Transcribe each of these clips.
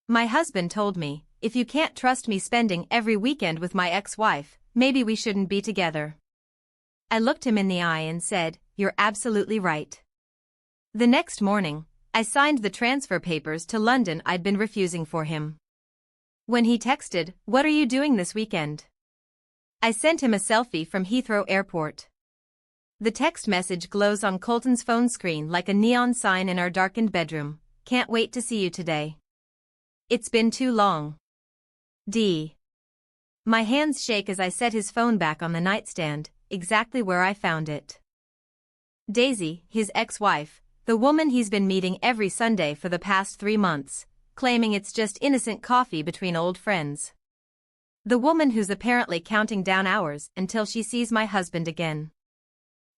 My husband told me, if you can't trust me spending every weekend with my ex-wife, maybe we shouldn't be together. I looked him in the eye and said, "You're absolutely right." The next morning, I signed the transfer papers to London I'd been refusing for him. When he texted, "What are you doing this weekend?" I sent him a selfie from Heathrow Airport. The text message glows on Colton's phone screen like a neon sign in our darkened bedroom. "Can't wait to see you today. It's been too long. D." My hands shake as I set his phone back on the nightstand, exactly where I found it. Daisy, his ex-wife, the woman he's been meeting every Sunday for the past 3 months, claiming it's just innocent coffee between old friends. The woman who's apparently counting down hours until she sees my husband again.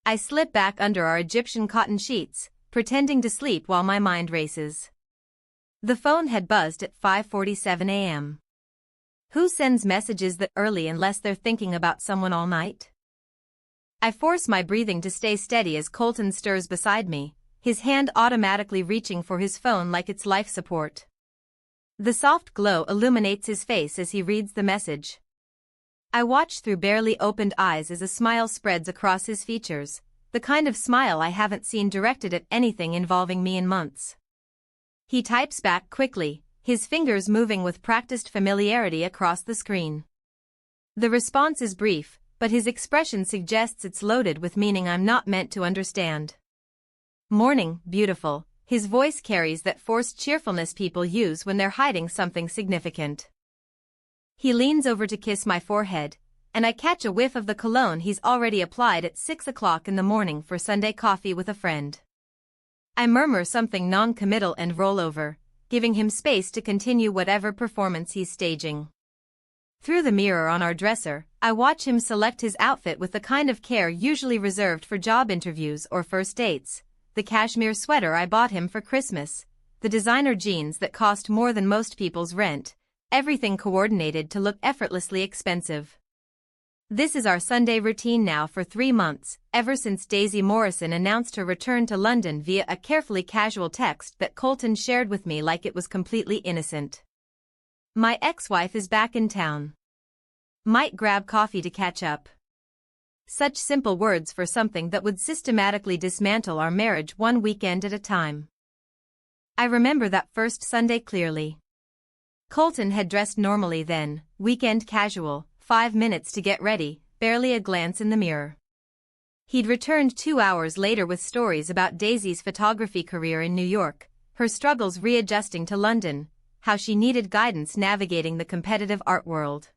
I slip back under our Egyptian cotton sheets, pretending to sleep while my mind races. The phone had buzzed at 5:47 a.m. Who sends messages that early unless they're thinking about someone all night? I force my breathing to stay steady as Colton stirs beside me, his hand automatically reaching for his phone like it's life support. The soft glow illuminates his face as he reads the message. I watch through barely opened eyes as a smile spreads across his features, the kind of smile I haven't seen directed at anything involving me in months. He types back quickly, his fingers moving with practiced familiarity across the screen. The response is brief, but his expression suggests it's loaded with meaning I'm not meant to understand. "Morning, beautiful," his voice carries that forced cheerfulness people use when they're hiding something significant. He leans over to kiss my forehead, and I catch a whiff of the cologne he's already applied at 6 o'clock in the morning for Sunday coffee with a friend. I murmur something non-committal and roll over, giving him space to continue whatever performance he's staging. Through the mirror on our dresser, I watch him select his outfit with the kind of care usually reserved for job interviews or first dates. The cashmere sweater I bought him for Christmas, the designer jeans that cost more than most people's rent, everything coordinated to look effortlessly expensive. This is our Sunday routine now for 3 months, ever since Daisy Morrison announced her return to London via a carefully casual text that Colton shared with me like it was completely innocent. "My ex-wife is back in town. Might grab coffee to catch up." Such simple words for something that would systematically dismantle our marriage one weekend at a time. I remember that first Sunday clearly. Colton had dressed normally then, weekend casual, 5 minutes to get ready, barely a glance in the mirror. He'd returned 2 hours later with stories about Daisy's photography career in New York, her struggles readjusting to London, how she needed guidance navigating the competitive art world.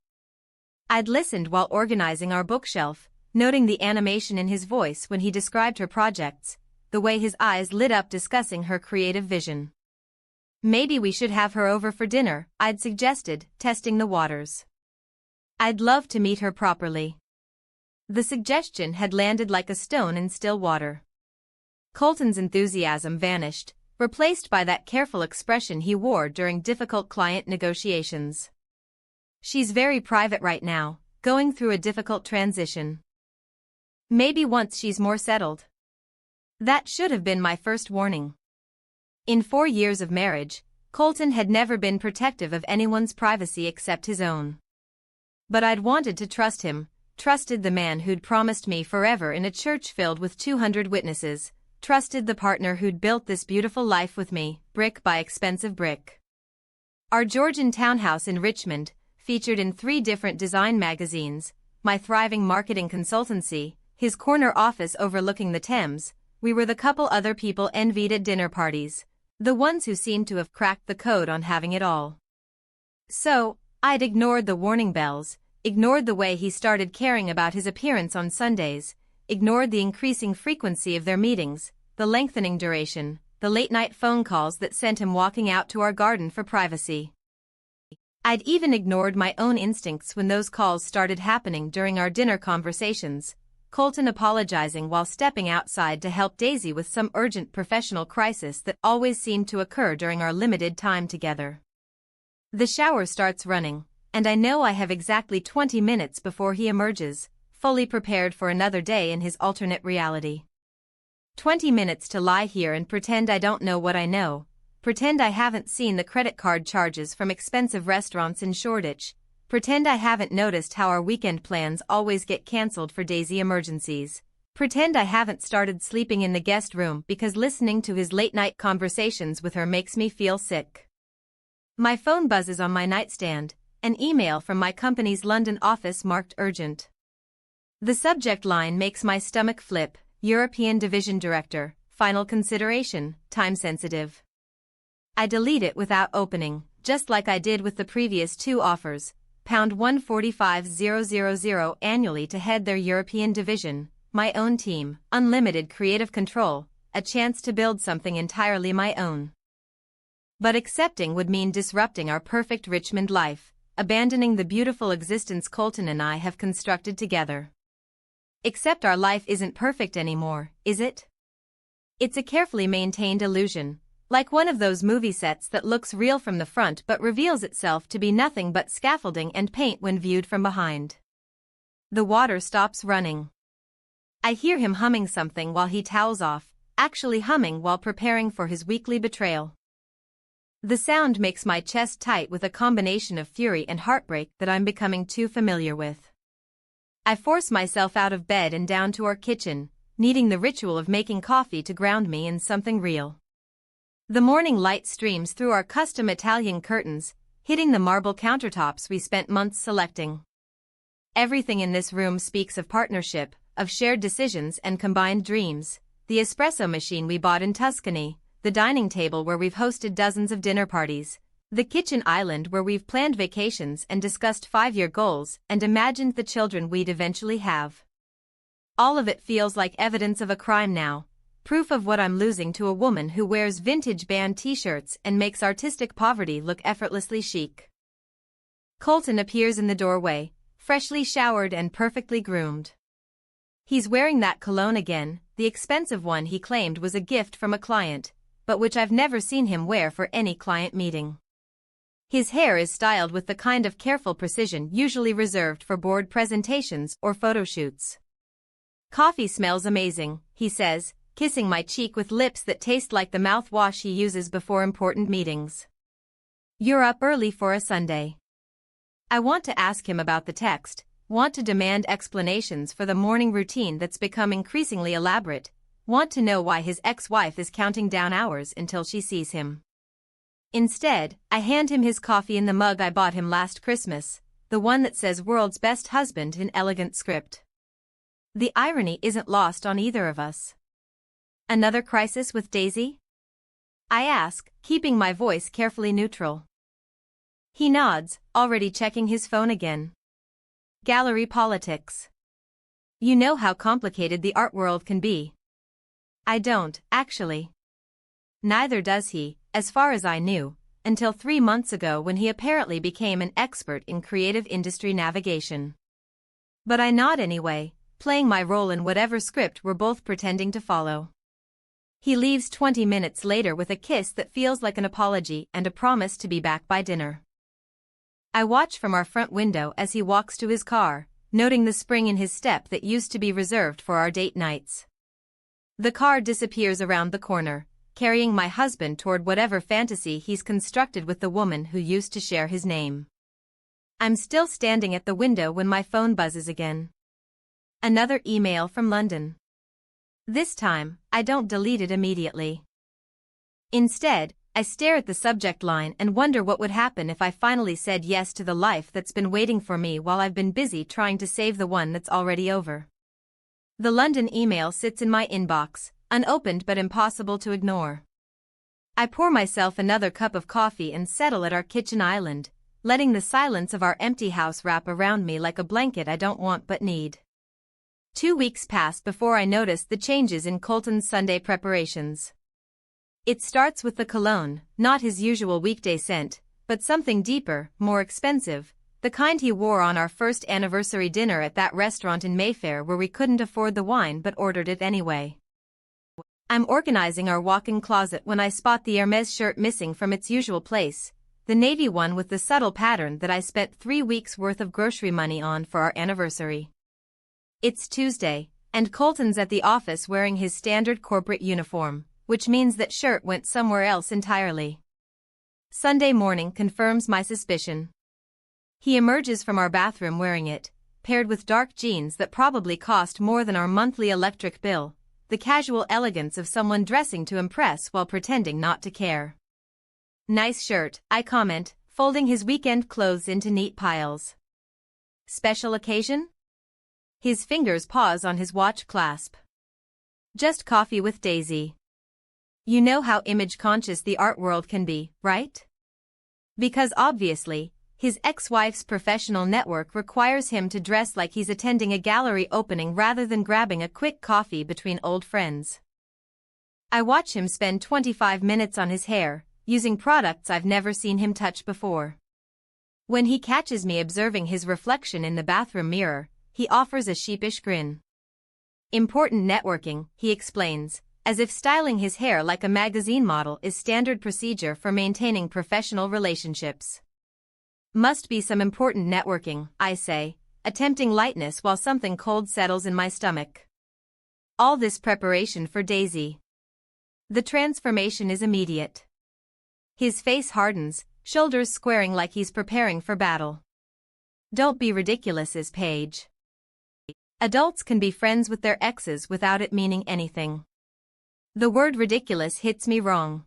I'd listened while organizing our bookshelf, noting the animation in his voice when he described her projects, the way his eyes lit up discussing her creative vision. "Maybe we should have her over for dinner," I'd suggested, testing the waters. "I'd love to meet her properly." The suggestion had landed like a stone in still water. Colton's enthusiasm vanished, replaced by that careful expression he wore during difficult client negotiations. "She's very private right now, going through a difficult transition. Maybe once she's more settled." That should have been my first warning. In 4 years of marriage, Colton had never been protective of anyone's privacy except his own. But I'd wanted to trust him, trusted the man who'd promised me forever in a church filled with 200 witnesses, trusted the partner who'd built this beautiful life with me, brick by expensive brick. Our Georgian townhouse in Richmond, featured in 3 different design magazines, my thriving marketing consultancy, his corner office overlooking the Thames, we were the couple other people envied at dinner parties, the ones who seemed to have cracked the code on having it all. So, I'd ignored the warning bells, ignored the way he started caring about his appearance on Sundays, ignored the increasing frequency of their meetings, the lengthening duration, the late-night phone calls that sent him walking out to our garden for privacy. I'd even ignored my own instincts when those calls started happening during our dinner conversations, Colton apologizing while stepping outside to help Daisy with some urgent professional crisis that always seemed to occur during our limited time together. The shower starts running, and I know I have exactly 20 minutes before he emerges, fully prepared for another day in his alternate reality. 20 minutes to lie here and pretend I don't know what I know, Pretend I haven't seen the credit card charges from expensive restaurants in Shoreditch. Pretend I haven't noticed how our weekend plans always get cancelled for Daisy emergencies. Pretend I haven't started sleeping in the guest room because listening to his late-night conversations with her makes me feel sick. My phone buzzes on my nightstand, an email from my company's London office marked urgent. The subject line makes my stomach flip: European Division Director, final consideration, time sensitive. I delete it without opening, just like I did with the previous two offers. £145,000 annually to head their European division, my own team, unlimited creative control, a chance to build something entirely my own. But accepting would mean disrupting our perfect Richmond life, abandoning the beautiful existence Colton and I have constructed together. Except our life isn't perfect anymore, is it? It's a carefully maintained illusion, like one of those movie sets that looks real from the front but reveals itself to be nothing but scaffolding and paint when viewed from behind. The water stops running. I hear him humming something while he towels off, actually humming while preparing for his weekly betrayal. The sound makes my chest tight with a combination of fury and heartbreak that I'm becoming too familiar with. I force myself out of bed and down to our kitchen, needing the ritual of making coffee to ground me in something real. The morning light streams through our custom Italian curtains, hitting the marble countertops we spent months selecting. Everything in this room speaks of partnership, of shared decisions and combined dreams: the espresso machine we bought in Tuscany, the dining table where we've hosted dozens of dinner parties, the kitchen island where we've planned vacations and discussed 5-year goals and imagined the children we'd eventually have. All of it feels like evidence of a crime now. Proof of what I'm losing to a woman who wears vintage band t-shirts and makes artistic poverty look effortlessly chic. Colton appears in the doorway, freshly showered and perfectly groomed. He's wearing that cologne again, the expensive one he claimed was a gift from a client, but which I've never seen him wear for any client meeting. His hair is styled with the kind of careful precision usually reserved for board presentations or photo shoots. "Coffee smells amazing," he says, kissing my cheek with lips that taste like the mouthwash he uses before important meetings. "You're up early for a Sunday." I want to ask him about the text, want to demand explanations for the morning routine that's become increasingly elaborate, want to know why his ex-wife is counting down hours until she sees him. Instead, I hand him his coffee in the mug I bought him last Christmas, the one that says "World's Best Husband" in elegant script. The irony isn't lost on either of us. Another crisis with Daisy? I ask, keeping my voice carefully neutral. He nods, already checking his phone again. Gallery politics. You know how complicated the art world can be. I don't, actually. Neither does he, as far as I knew, until 3 months ago when he apparently became an expert in creative industry navigation. But I nod anyway, playing my role in whatever script we're both pretending to follow. He leaves 20 minutes later with a kiss that feels like an apology and a promise to be back by dinner. I watch from our front window as he walks to his car, noting the spring in his step that used to be reserved for our date nights. The car disappears around the corner, carrying my husband toward whatever fantasy he's constructed with the woman who used to share his name. I'm still standing at the window when my phone buzzes again. Another email from London. This time, I don't delete it immediately. Instead, I stare at the subject line and wonder what would happen if I finally said yes to the life that's been waiting for me while I've been busy trying to save the one that's already over. The London email sits in my inbox, unopened but impossible to ignore. I pour myself another cup of coffee and settle at our kitchen island, letting the silence of our empty house wrap around me like a blanket I don't want but need. 2 weeks pass before I notice the changes in Colton's Sunday preparations. It starts with the cologne, not his usual weekday scent, but something deeper, more expensive, the kind he wore on our first anniversary dinner at that restaurant in Mayfair where we couldn't afford the wine but ordered it anyway. I'm organizing our walk-in closet when I spot the Hermes shirt missing from its usual place, the navy one with the subtle pattern that I spent 3 weeks' worth of grocery money on for our anniversary. It's Tuesday, and Colton's at the office wearing his standard corporate uniform, which means that shirt went somewhere else entirely. Sunday morning confirms my suspicion. He emerges from our bathroom wearing it, paired with dark jeans that probably cost more than our monthly electric bill, the casual elegance of someone dressing to impress while pretending not to care. Nice shirt, I comment, folding his weekend clothes into neat piles. Special occasion? His fingers pause on his watch clasp. Just coffee with Daisy. You know how image-conscious the art world can be, right? Because obviously, his ex-wife's professional network requires him to dress like he's attending a gallery opening rather than grabbing a quick coffee between old friends. I watch him spend 25 minutes on his hair, using products I've never seen him touch before. When he catches me observing his reflection in the bathroom mirror, he offers a sheepish grin. Important networking, he explains, as if styling his hair like a magazine model is standard procedure for maintaining professional relationships. Must be some important networking, I say, attempting lightness while something cold settles in my stomach. All this preparation for Daisy. The transformation is immediate. His face hardens, shoulders squaring like he's preparing for battle. Don't be ridiculous, Paige. Adults can be friends with their exes without it meaning anything. The word ridiculous hits me wrong.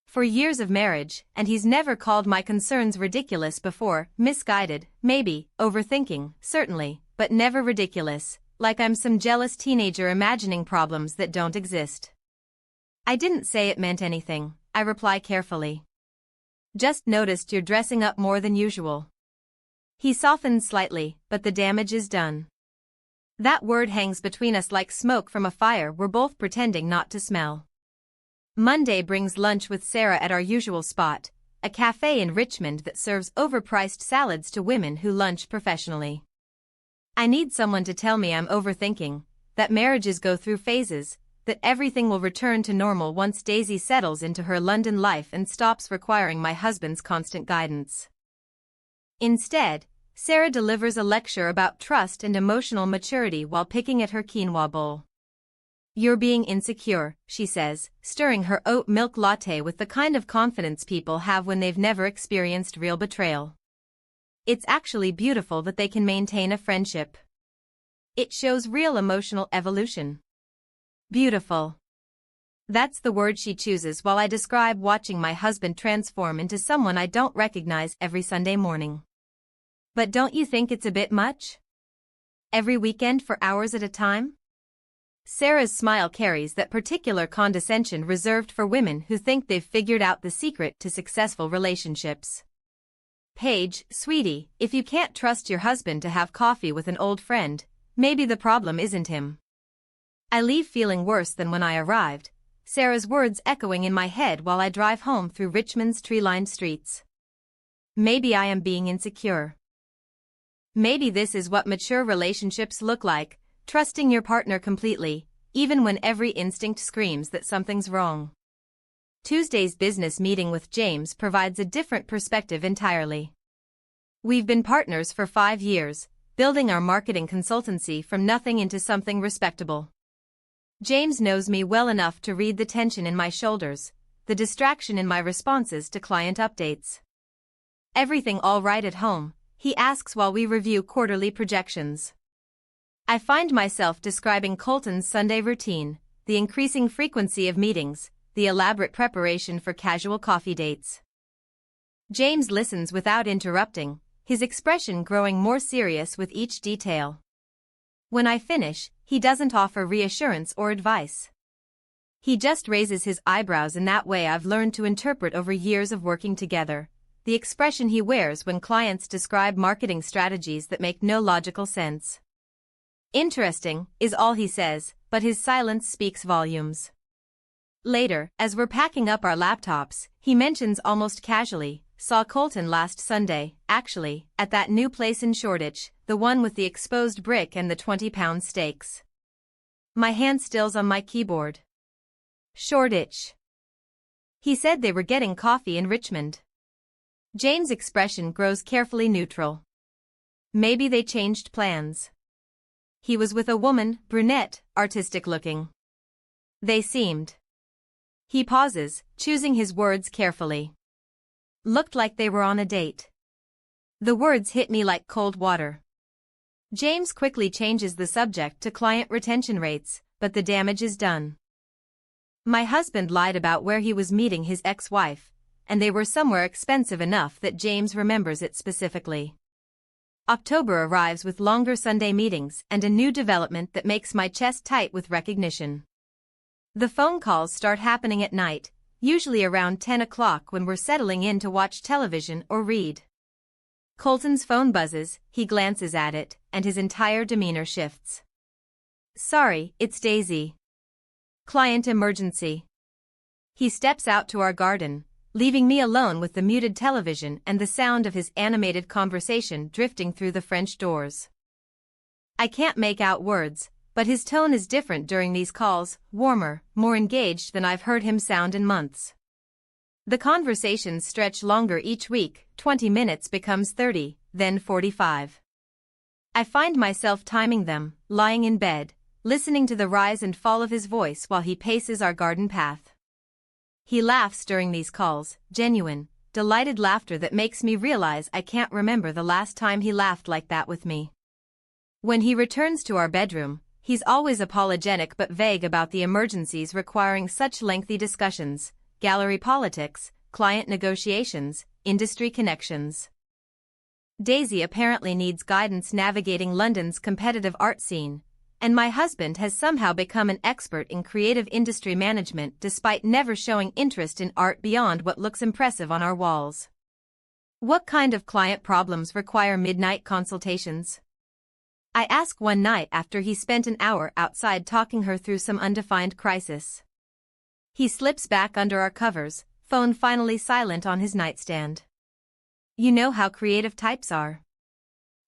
For years of marriage, and he's never called my concerns ridiculous before, misguided, maybe, overthinking, certainly, but never ridiculous, like I'm some jealous teenager imagining problems that don't exist. I didn't say it meant anything, I reply carefully. Just noticed you're dressing up more than usual. He softens slightly, but the damage is done. That word hangs between us like smoke from a fire we're both pretending not to smell. Monday brings lunch with Sarah at our usual spot, a cafe in Richmond that serves overpriced salads to women who lunch professionally. I need someone to tell me I'm overthinking, that marriages go through phases, that everything will return to normal once Daisy settles into her London life and stops requiring my husband's constant guidance. Instead, Sarah delivers a lecture about trust and emotional maturity while picking at her quinoa bowl. You're being insecure, she says, stirring her oat milk latte with the kind of confidence people have when they've never experienced real betrayal. It's actually beautiful that they can maintain a friendship. It shows real emotional evolution. Beautiful. That's the word she chooses while I describe watching my husband transform into someone I don't recognize every Sunday morning. But don't you think it's a bit much? Every weekend for hours at a time? Sarah's smile carries that particular condescension reserved for women who think they've figured out the secret to successful relationships. Paige, sweetie, if you can't trust your husband to have coffee with an old friend, maybe the problem isn't him. I leave feeling worse than when I arrived, Sarah's words echoing in my head while I drive home through Richmond's tree-lined streets. Maybe I am being insecure. Maybe this is what mature relationships look like. Trusting your partner completely, even when every instinct screams that something's wrong. Tuesday's business meeting with James provides a different perspective entirely. We've been partners for 5 years, building our marketing consultancy from nothing into something respectable. James knows me well enough to read the tension in my shoulders, the distraction in my responses to client updates. Everything all right at home? He asks while we review quarterly projections. I find myself describing Colton's Sunday routine, the increasing frequency of meetings, the elaborate preparation for casual coffee dates. James listens without interrupting, his expression growing more serious with each detail. When I finish, he doesn't offer reassurance or advice. He just raises his eyebrows in that way I've learned to interpret over years of working together, the expression he wears when clients describe marketing strategies that make no logical sense. Interesting, is all he says, but his silence speaks volumes. Later, as we're packing up our laptops, he mentions almost casually, saw Colton last Sunday, actually, at that new place in Shoreditch, the one with the exposed brick and the 20-pound steaks. My hand stills on my keyboard. Shoreditch. He said they were getting coffee in Richmond. James' expression grows carefully neutral. Maybe they changed plans. He was with a woman, brunette, artistic-looking. They seemed He pauses, choosing his words carefully. Looked like they were on a date. The words hit me like cold water. James quickly changes the subject to client retention rates, but the damage is done. My husband lied about where he was meeting his ex-wife, and they were somewhere expensive enough that James remembers it specifically. October arrives with longer Sunday meetings and a new development that makes my chest tight with recognition. The phone calls start happening at night, usually around 10 o'clock when we're settling in to watch television or read. Colton's phone buzzes, he glances at it, and his entire demeanor shifts. Sorry, it's Daisy. Client emergency. He steps out to our garden, leaving me alone with the muted television and the sound of his animated conversation drifting through the French doors. I can't make out words, but his tone is different during these calls, warmer, more engaged than I've heard him sound in months. The conversations stretch longer each week, 20 minutes becomes 30, then 45. I find myself timing them, lying in bed, listening to the rise and fall of his voice while he paces our garden path. He laughs during these calls, genuine, delighted laughter that makes me realize I can't remember the last time he laughed like that with me. When he returns to our bedroom, he's always apologetic but vague about the emergencies requiring such lengthy discussions, gallery politics, client negotiations, industry connections. Daisy apparently needs guidance navigating London's competitive art scene, and my husband has somehow become an expert in creative industry management despite never showing interest in art beyond what looks impressive on our walls. What kind of client problems require midnight consultations? I ask one night after he spent an hour outside talking her through some undefined crisis. He slips back under our covers, phone finally silent on his nightstand. You know how creative types are.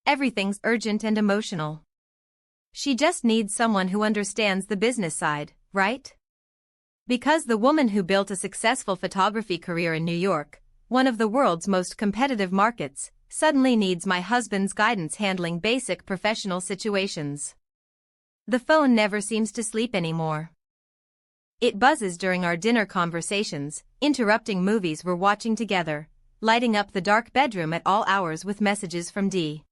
Everything's urgent and emotional. She just needs someone who understands the business side, right? Because the woman who built a successful photography career in New York, one of the world's most competitive markets, suddenly needs my husband's guidance handling basic professional situations. The phone never seems to sleep anymore. It buzzes during our dinner conversations, interrupting movies we're watching together, lighting up the dark bedroom at all hours with messages from Dee.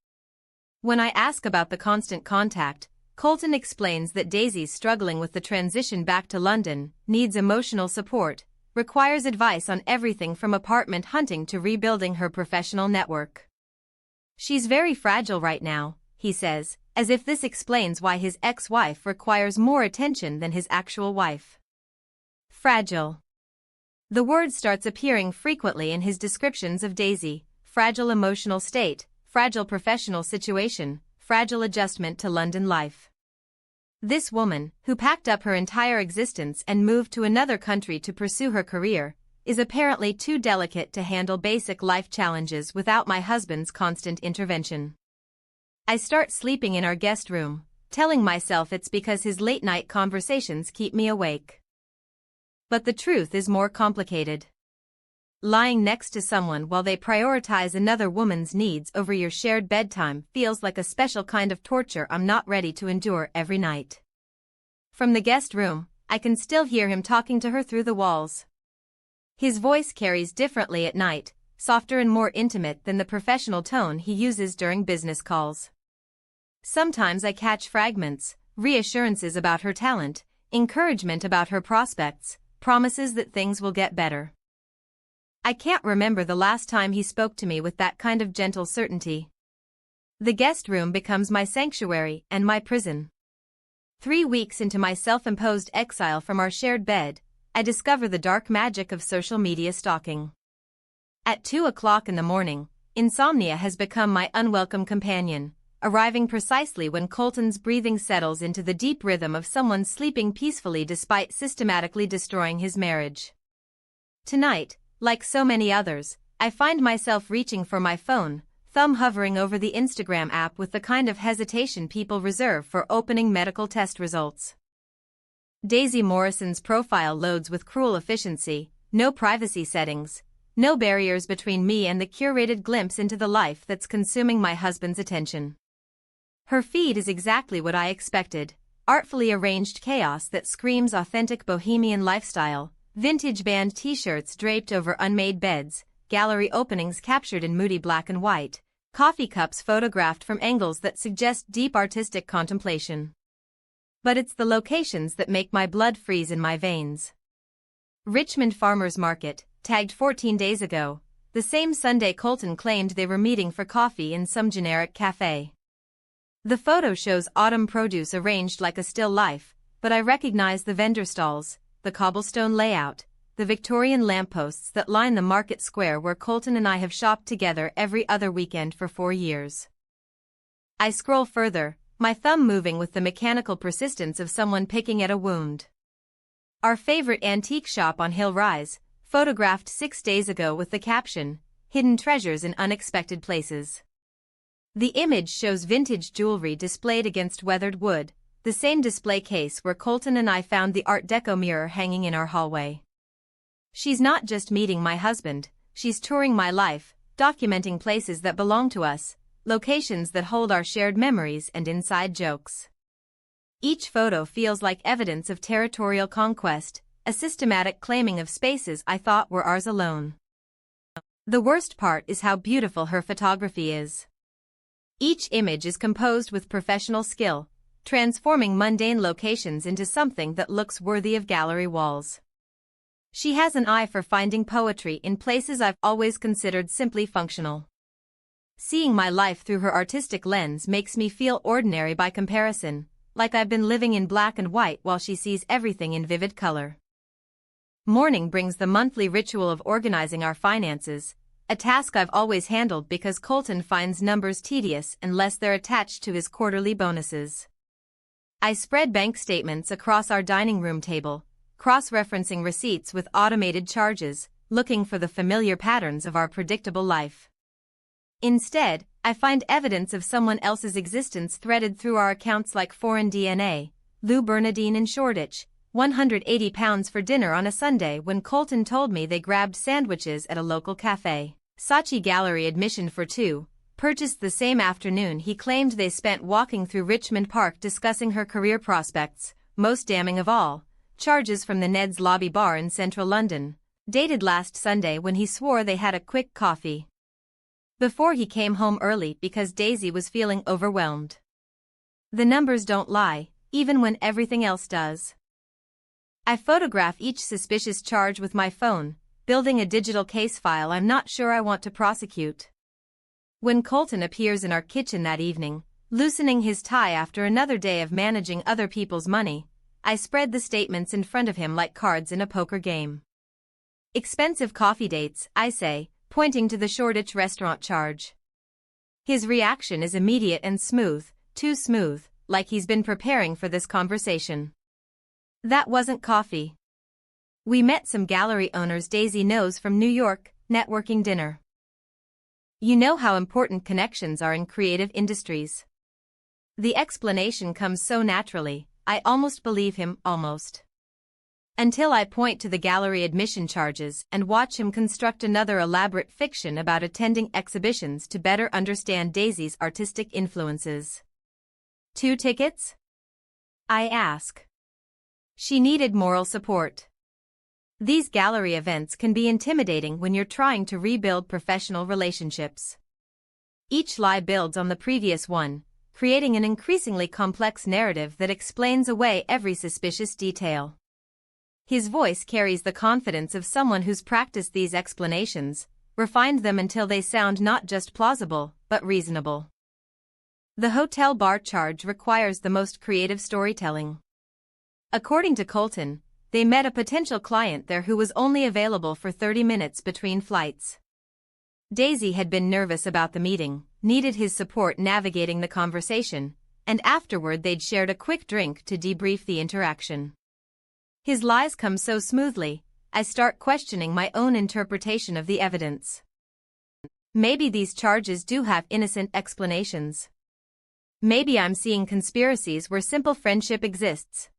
When I ask about the constant contact, Colton explains that Daisy's struggling with the transition back to London, needs emotional support, requires advice on everything from apartment hunting to rebuilding her professional network. She's very fragile right now, he says, as if this explains why his ex-wife requires more attention than his actual wife. Fragile. The word starts appearing frequently in his descriptions of Daisy: fragile emotional state, fragile professional situation, fragile adjustment to London life. This woman, who packed up her entire existence and moved to another country to pursue her career, is apparently too delicate to handle basic life challenges without my husband's constant intervention. I start sleeping in our guest room, telling myself it's because his late-night conversations keep me awake. But the truth is more complicated. Lying next to someone while they prioritize another woman's needs over your shared bedtime feels like a special kind of torture I'm not ready to endure every night. From the guest room, I can still hear him talking to her through the walls. His voice carries differently at night, softer and more intimate than the professional tone he uses during business calls. Sometimes I catch fragments, reassurances about her talent, encouragement about her prospects, promises that things will get better. I can't remember the last time he spoke to me with that kind of gentle certainty. The guest room becomes my sanctuary and my prison. 3 weeks into my self-imposed exile from our shared bed, I discover the dark magic of social media stalking. At 2 o'clock in the morning, insomnia has become my unwelcome companion, arriving precisely when Colton's breathing settles into the deep rhythm of someone sleeping peacefully despite systematically destroying his marriage. Tonight, like so many others, I find myself reaching for my phone, thumb hovering over the Instagram app with the kind of hesitation people reserve for opening medical test results. Daisy Morrison's profile loads with cruel efficiency, no privacy settings, no barriers between me and the curated glimpse into the life that's consuming my husband's attention. Her feed is exactly what I expected, artfully arranged chaos that screams authentic bohemian lifestyle, vintage band t-shirts draped over unmade beds, gallery openings captured in moody black and white, coffee cups photographed from angles that suggest deep artistic contemplation. But it's the locations that make my blood freeze in my veins. Richmond Farmers Market, tagged 14 days ago, the same Sunday Colton claimed they were meeting for coffee in some generic cafe. The photo shows autumn produce arranged like a still life, but I recognize the vendor stalls, the cobblestone layout, the Victorian lampposts that line the market square where Colton and I have shopped together every other weekend for 4 years. I scroll further, my thumb moving with the mechanical persistence of someone picking at a wound. Our favorite antique shop on Hill Rise, photographed 6 days ago with the caption, "Hidden treasures in unexpected places." The image shows vintage jewelry displayed against weathered wood, the same display case where Colton and I found the Art Deco mirror hanging in our hallway. She's not just meeting my husband, she's touring my life, documenting places that belong to us, locations that hold our shared memories and inside jokes. Each photo feels like evidence of territorial conquest, a systematic claiming of spaces I thought were ours alone. The worst part is how beautiful her photography is. Each image is composed with professional skill, transforming mundane locations into something that looks worthy of gallery walls. She has an eye for finding poetry in places I've always considered simply functional. Seeing my life through her artistic lens makes me feel ordinary by comparison, like I've been living in black and white while she sees everything in vivid color. Morning brings the monthly ritual of organizing our finances, a task I've always handled because Colton finds numbers tedious unless they're attached to his quarterly bonuses. I spread bank statements across our dining room table, cross-referencing receipts with automated charges, looking for the familiar patterns of our predictable life. Instead, I find evidence of someone else's existence threaded through our accounts like foreign DNA. Lou Bernadine in Shoreditch, £180 for dinner on a Sunday when Colton told me they grabbed sandwiches at a local cafe. Saatchi Gallery admission for 2, purchased the same afternoon he claimed they spent walking through Richmond Park discussing her career prospects. Most damning of all, charges from the Ned's Lobby Bar in central London, dated last Sunday when he swore they had a quick coffee before he came home early because Daisy was feeling overwhelmed. The numbers don't lie, even when everything else does. I photograph each suspicious charge with my phone, building a digital case file I'm not sure I want to prosecute. When Colton appears in our kitchen that evening, loosening his tie after another day of managing other people's money, I spread the statements in front of him like cards in a poker game. "Expensive coffee dates," I say, pointing to the Shoreditch restaurant charge. His reaction is immediate and smooth, too smooth, like he's been preparing for this conversation. "That wasn't coffee. We met some gallery owners Daisy knows from New York, networking dinner." You know how important connections are in creative industries. The explanation comes so naturally, I almost believe him, almost. Until I point to the gallery admission charges and watch him construct another elaborate fiction about attending exhibitions to better understand Daisy's artistic influences. 2 tickets? I ask. She needed moral support. These gallery events can be intimidating when you're trying to rebuild professional relationships. Each lie builds on the previous one, creating an increasingly complex narrative that explains away every suspicious detail. His voice carries the confidence of someone who's practiced these explanations, refined them until they sound not just plausible, but reasonable. The hotel bar charge requires the most creative storytelling. According to Colton, they met a potential client there who was only available for 30 minutes between flights. Daisy had been nervous about the meeting, needed his support navigating the conversation, and afterward they'd shared a quick drink to debrief the interaction. His lies come so smoothly, I start questioning my own interpretation of the evidence. Maybe these charges do have innocent explanations. Maybe I'm seeing conspiracies where simple friendship exists.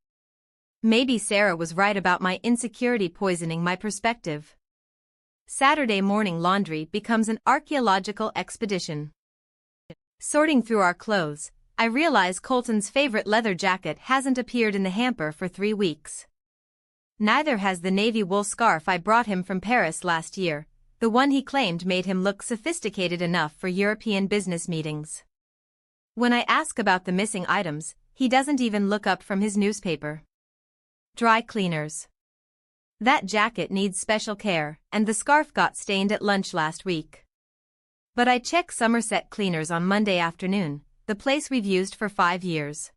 Maybe Sarah was right about my insecurity poisoning my perspective. Saturday morning laundry becomes an archaeological expedition. Sorting through our clothes, I realize Colton's favorite leather jacket hasn't appeared in the hamper for 3 weeks. Neither has the navy wool scarf I brought him from Paris last year, the one he claimed made him look sophisticated enough for European business meetings. When I ask about the missing items, he doesn't even look up from his newspaper. Dry cleaners. That jacket needs special care, and the scarf got stained at lunch last week. But I check Somerset Cleaners on Monday afternoon, the place we've used for 5 years.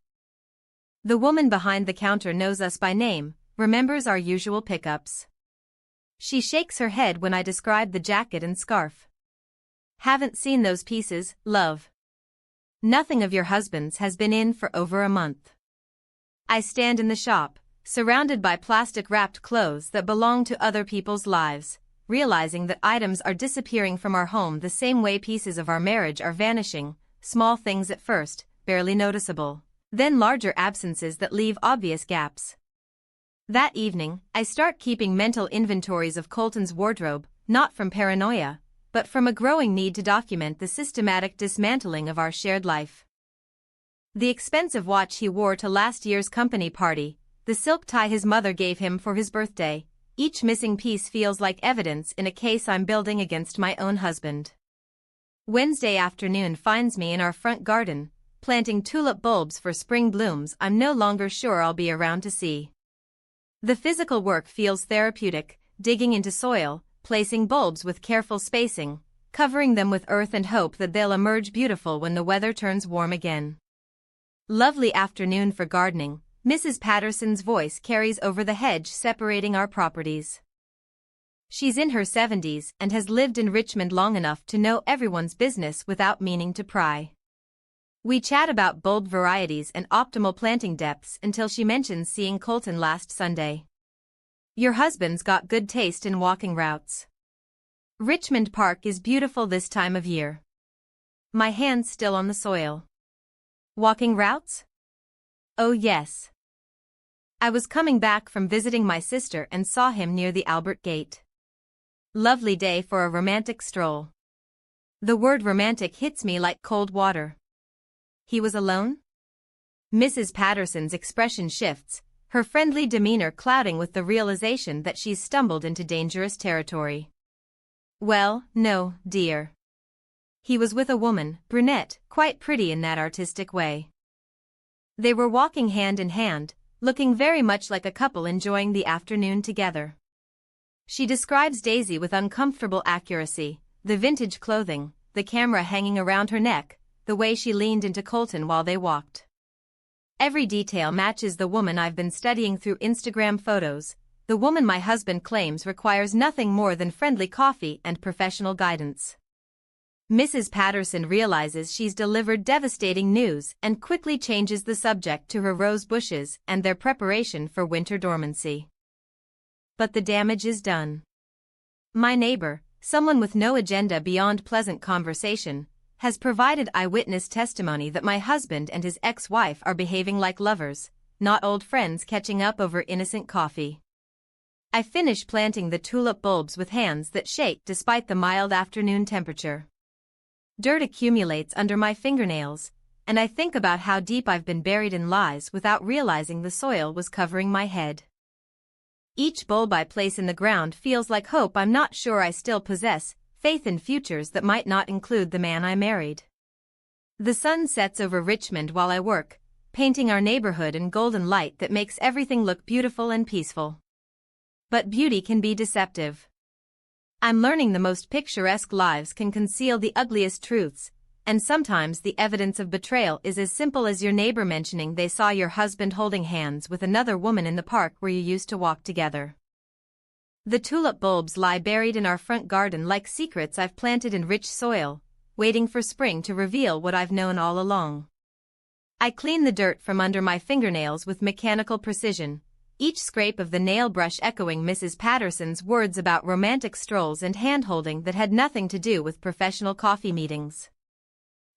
The woman behind the counter knows us by name, remembers our usual pickups. She shakes her head when I describe the jacket and scarf. Haven't seen those pieces, love. Nothing of your husband's has been in for over a month. I stand in the shop, surrounded by plastic-wrapped clothes that belong to other people's lives, realizing that items are disappearing from our home the same way pieces of our marriage are vanishing, small things at first, barely noticeable, then larger absences that leave obvious gaps. That evening, I start keeping mental inventories of Colton's wardrobe, not from paranoia, but from a growing need to document the systematic dismantling of our shared life. The expensive watch he wore to last year's company party, the silk tie his mother gave him for his birthday, each missing piece feels like evidence in a case I'm building against my own husband. Wednesday afternoon finds me in our front garden, planting tulip bulbs for spring blooms I'm no longer sure I'll be around to see. The physical work feels therapeutic, digging into soil, placing bulbs with careful spacing, covering them with earth and hope that they'll emerge beautiful when the weather turns warm again. Lovely afternoon for gardening, Mrs. Patterson's voice carries over the hedge separating our properties. She's in her 70s and has lived in Richmond long enough to know everyone's business without meaning to pry. We chat about bulb varieties and optimal planting depths until she mentions seeing Colton last Sunday. Your husband's got good taste in walking routes. Richmond Park is beautiful this time of year. My hand's still on the soil. Walking routes? Oh yes. I was coming back from visiting my sister and saw him near the Albert Gate. Lovely day for a romantic stroll. The word romantic hits me like cold water. He was alone? Mrs. Patterson's expression shifts, her friendly demeanor clouding with the realization that she's stumbled into dangerous territory. Well, no, dear. He was with a woman, brunette, quite pretty in that artistic way. They were walking hand in hand, looking very much like a couple enjoying the afternoon together. She describes Daisy with uncomfortable accuracy, the vintage clothing, the camera hanging around her neck, the way she leaned into Colton while they walked. Every detail matches the woman I've been studying through Instagram photos, the woman my husband claims requires nothing more than friendly coffee and professional guidance. Mrs. Patterson realizes she's delivered devastating news and quickly changes the subject to her rose bushes and their preparation for winter dormancy. But the damage is done. My neighbor, someone with no agenda beyond pleasant conversation, has provided eyewitness testimony that my husband and his ex-wife are behaving like lovers, not old friends catching up over innocent coffee. I finish planting the tulip bulbs with hands that shake despite the mild afternoon temperature. Dirt accumulates under my fingernails, and I think about how deep I've been buried in lies without realizing the soil was covering my head. Each bulb I place in the ground feels like hope I'm not sure I still possess, faith in futures that might not include the man I married. The sun sets over Richmond while I work, painting our neighborhood in golden light that makes everything look beautiful and peaceful. But beauty can be deceptive. I'm learning the most picturesque lives can conceal the ugliest truths, and sometimes the evidence of betrayal is as simple as your neighbor mentioning they saw your husband holding hands with another woman in the park where you used to walk together. The tulip bulbs lie buried in our front garden like secrets I've planted in rich soil, waiting for spring to reveal what I've known all along. I clean the dirt from under my fingernails with mechanical precision, each scrape of the nail brush echoing Mrs. Patterson's words about romantic strolls and hand-holding that had nothing to do with professional coffee meetings.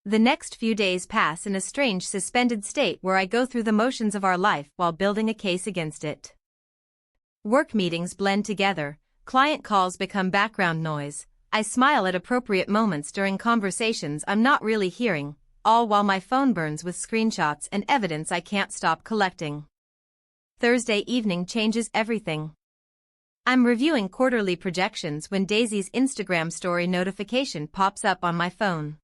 The next few days pass in a strange suspended state where I go through the motions of our life while building a case against it. Work meetings blend together, client calls become background noise, I smile at appropriate moments during conversations I'm not really hearing, all while my phone burns with screenshots and evidence I can't stop collecting. Thursday evening changes everything. I'm reviewing quarterly projections when Daisy's Instagram story notification pops up on my phone.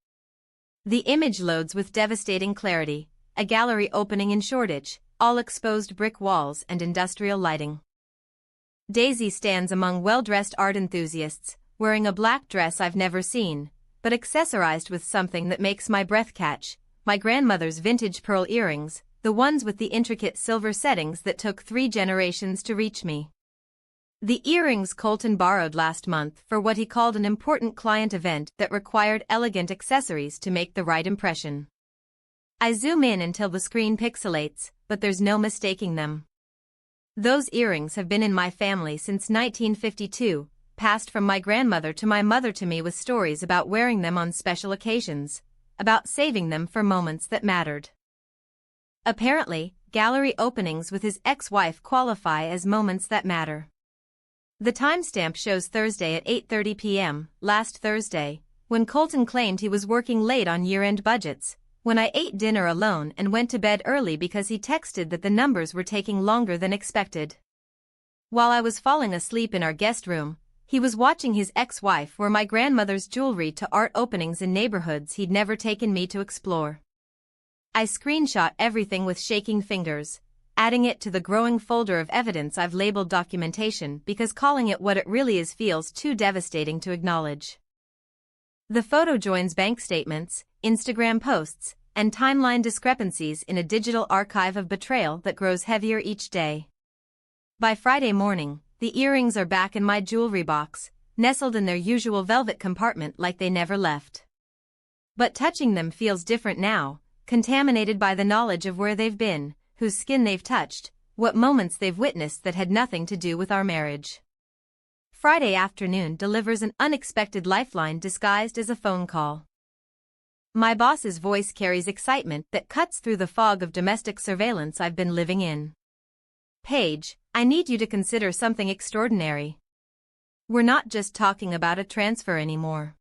The image loads with devastating clarity, a gallery opening in Shoreditch, all exposed brick walls and industrial lighting. Daisy stands among well-dressed art enthusiasts, wearing a black dress I've never seen, but accessorized with something that makes my breath catch, my grandmother's vintage pearl earrings, the ones with the intricate silver settings that took 3 generations to reach me. The earrings Colton borrowed last month for what he called an important client event that required elegant accessories to make the right impression. I zoom in until the screen pixelates, but there's no mistaking them. Those earrings have been in my family since 1952, passed from my grandmother to my mother to me with stories about wearing them on special occasions, about saving them for moments that mattered. Apparently, gallery openings with his ex-wife qualify as moments that matter. The timestamp shows Thursday at 8:30 p.m., last Thursday, when Colton claimed he was working late on year-end budgets, when I ate dinner alone and went to bed early because he texted that the numbers were taking longer than expected. While I was falling asleep in our guest room, he was watching his ex-wife wear my grandmother's jewelry to art openings in neighborhoods he'd never taken me to explore. I screenshot everything with shaking fingers, adding it to the growing folder of evidence I've labeled documentation because calling it what it really is feels too devastating to acknowledge. The photo joins bank statements, Instagram posts, and timeline discrepancies in a digital archive of betrayal that grows heavier each day. By Friday morning, the earrings are back in my jewelry box, nestled in their usual velvet compartment like they never left. But touching them feels different now, contaminated by the knowledge of where they've been, whose skin they've touched, what moments they've witnessed that had nothing to do with our marriage. Friday afternoon delivers an unexpected lifeline disguised as a phone call. My boss's voice carries excitement that cuts through the fog of domestic surveillance I've been living in. Paige, I need you to consider something extraordinary. We're not just talking about a transfer anymore.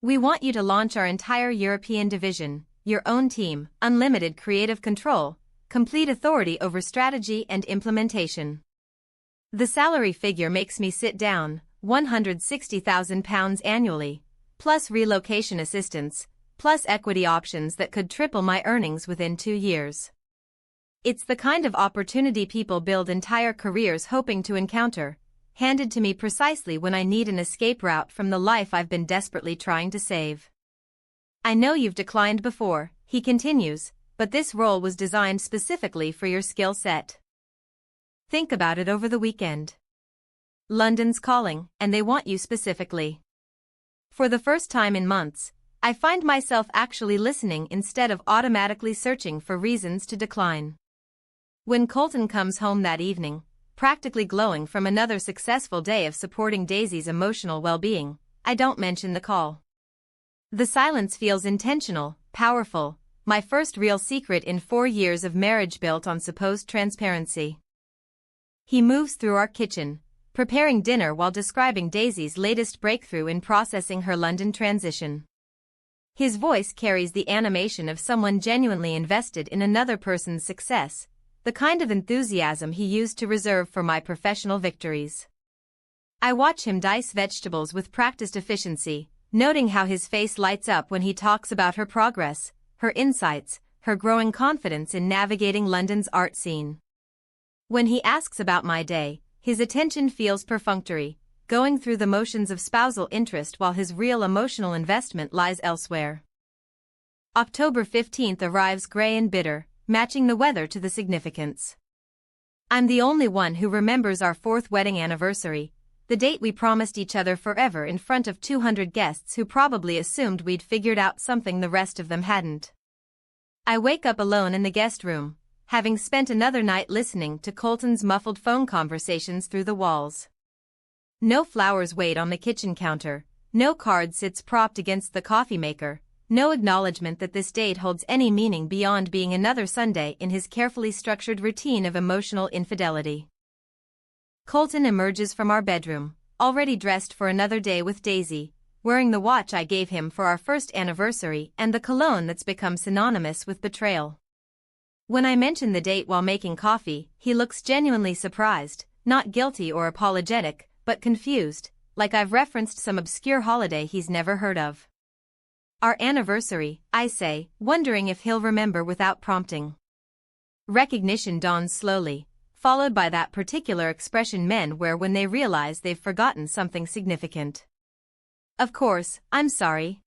We want you to launch our entire European division, your own team, unlimited creative control, complete authority over strategy and implementation. The salary figure makes me sit down, £160,000 annually, plus relocation assistance, plus equity options that could triple my earnings within 2 years. It's the kind of opportunity people build entire careers hoping to encounter, handed to me precisely when I need an escape route from the life I've been desperately trying to save. I know you've declined before, he continues, but this role was designed specifically for your skill set. Think about it over the weekend. London's calling, and they want you specifically. For the first time in months, I find myself actually listening instead of automatically searching for reasons to decline. When Colton comes home that evening, practically glowing from another successful day of supporting Daisy's emotional well-being, I don't mention the call. The silence feels intentional, powerful, my first real secret in 4 years of marriage built on supposed transparency. He moves through our kitchen, preparing dinner while describing Daisy's latest breakthrough in processing her London transition. His voice carries the animation of someone genuinely invested in another person's success, the kind of enthusiasm he used to reserve for my professional victories. I watch him dice vegetables with practiced efficiency, noting how his face lights up when he talks about her progress, her insights, her growing confidence in navigating London's art scene. When he asks about my day, his attention feels perfunctory, going through the motions of spousal interest while his real emotional investment lies elsewhere. October 15th arrives gray and bitter, matching the weather to the significance. I'm the only one who remembers our 4th wedding anniversary, the date we promised each other forever in front of 200 guests who probably assumed we'd figured out something the rest of them hadn't. I wake up alone in the guest room, having spent another night listening to Colton's muffled phone conversations through the walls. No flowers wait on the kitchen counter, no card sits propped against the coffee maker, no acknowledgement that this date holds any meaning beyond being another Sunday in his carefully structured routine of emotional infidelity. Colton emerges from our bedroom, already dressed for another day with Daisy, wearing the watch I gave him for our first anniversary and the cologne that's become synonymous with betrayal. When I mention the date while making coffee, he looks genuinely surprised, not guilty or apologetic, but confused, like I've referenced some obscure holiday he's never heard of. Our anniversary, I say, wondering if he'll remember without prompting. Recognition dawns slowly, followed by that particular expression men wear when they realize they've forgotten something significant. Of course, I'm sorry.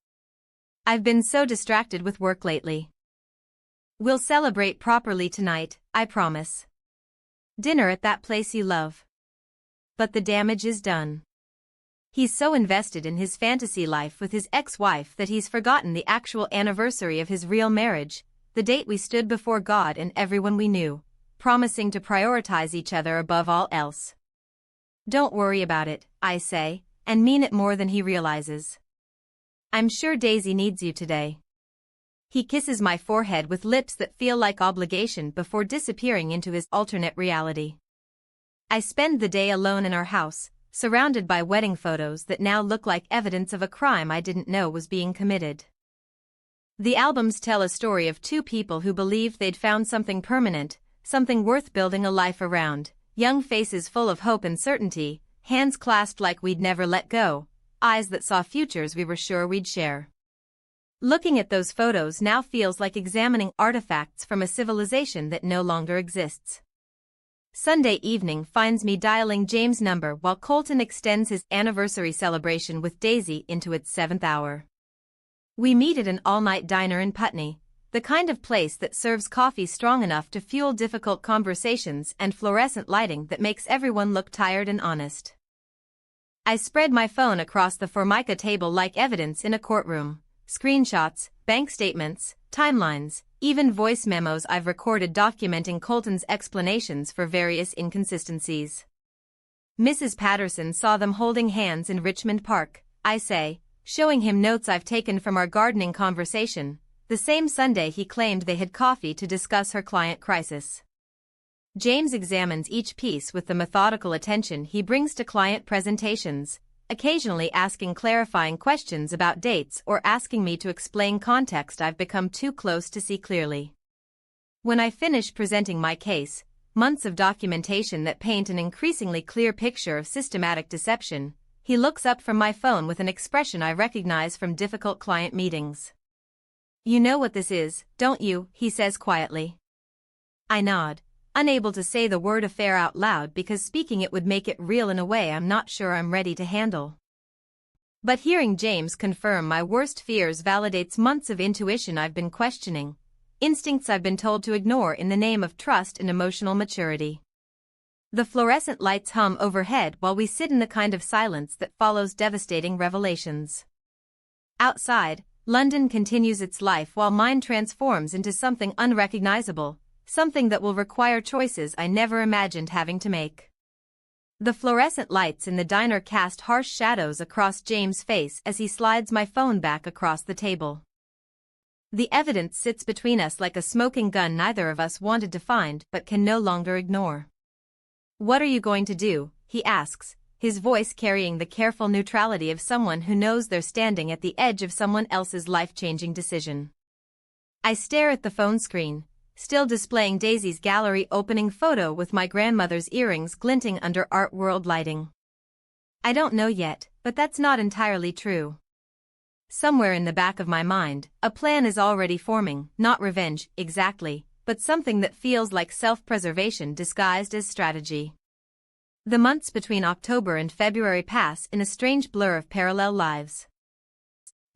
I've been so distracted with work lately. We'll celebrate properly tonight, I promise. Dinner at that place you love. But the damage is done. He's so invested in his fantasy life with his ex-wife that he's forgotten the actual anniversary of his real marriage, the date we stood before God and everyone we knew, promising to prioritize each other above all else. Don't worry about it, I say, and mean it more than he realizes. I'm sure Daisy needs you today. He kisses my forehead with lips that feel like obligation before disappearing into his alternate reality. I spend the day alone in our house, surrounded by wedding photos that now look like evidence of a crime I didn't know was being committed. The albums tell a story of two people who believed they'd found something permanent, something worth building a life around, young faces full of hope and certainty, hands clasped like we'd never let go, eyes that saw futures we were sure we'd share. Looking at those photos now feels like examining artifacts from a civilization that no longer exists. Sunday evening finds me dialing James' number while Colton extends his anniversary celebration with Daisy into its 7th hour. We meet at an all-night diner in Putney, the kind of place that serves coffee strong enough to fuel difficult conversations and fluorescent lighting that makes everyone look tired and honest. I spread my phone across the Formica table like evidence in a courtroom. Screenshots, bank statements, timelines, even voice memos I've recorded documenting Colton's explanations for various inconsistencies. Mrs. Patterson saw them holding hands in Richmond Park, I say, showing him notes I've taken from our gardening conversation, the same Sunday he claimed they had coffee to discuss her client crisis. James examines each piece with the methodical attention he brings to client presentations, occasionally asking clarifying questions about dates or asking me to explain context I've become too close to see clearly. When I finish presenting my case, months of documentation that paint an increasingly clear picture of systematic deception, he looks up from my phone with an expression I recognize from difficult client meetings. "You know what this is, don't you?" he says quietly. I nod, unable to say the word affair out loud because speaking it would make it real in a way I'm not sure I'm ready to handle. But hearing James confirm my worst fears validates months of intuition I've been questioning, instincts I've been told to ignore in the name of trust and emotional maturity. The fluorescent lights hum overhead while we sit in the kind of silence that follows devastating revelations. Outside, London continues its life while mine transforms into something unrecognizable, something that will require choices I never imagined having to make. The fluorescent lights in the diner cast harsh shadows across James' face as he slides my phone back across the table. The evidence sits between us like a smoking gun neither of us wanted to find but can no longer ignore. "What are you going to do?" he asks, his voice carrying the careful neutrality of someone who knows they're standing at the edge of someone else's life-changing decision. I stare at the phone screen, still displaying Daisy's gallery opening photo with my grandmother's earrings glinting under art world lighting. I don't know yet, but that's not entirely true. Somewhere in the back of my mind, a plan is already forming, not revenge, exactly, but something that feels like self-preservation disguised as strategy. The months between October and February pass in a strange blur of parallel lives.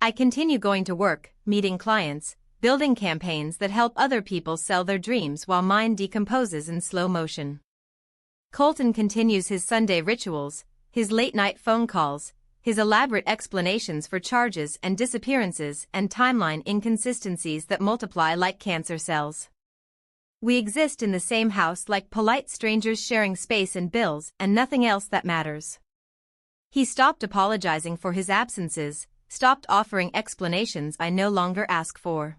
I continue going to work, meeting clients, building campaigns that help other people sell their dreams while mine decomposes in slow motion. Colton continues his Sunday rituals, his late-night phone calls, his elaborate explanations for charges and disappearances and timeline inconsistencies that multiply like cancer cells. We exist in the same house like polite strangers sharing space and bills and nothing else that matters. He stopped apologizing for his absences, stopped offering explanations I no longer ask for.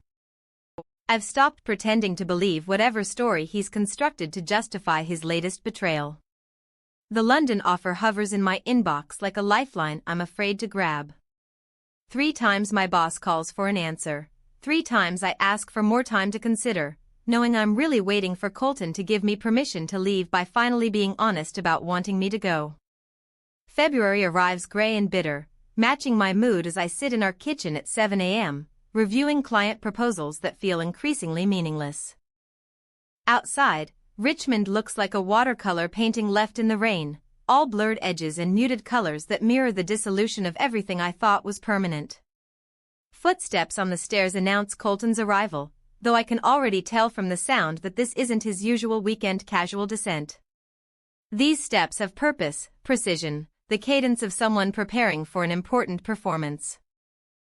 I've stopped pretending to believe whatever story he's constructed to justify his latest betrayal. The London offer hovers in my inbox like a lifeline I'm afraid to grab. 3 times my boss calls for an answer. 3 times I ask for more time to consider. knowing I'm really waiting for Colton to give me permission to leave by finally being honest about wanting me to go. February arrives gray and bitter, matching my mood as I sit in our kitchen at 7 a.m., reviewing client proposals that feel increasingly meaningless. Outside, Richmond looks like a watercolor painting left in the rain, all blurred edges and muted colors that mirror the dissolution of everything I thought was permanent. Footsteps on the stairs announce Colton's arrival, though I can already tell from the sound that this isn't his usual weekend casual descent. These steps have purpose, precision, the cadence of someone preparing for an important performance.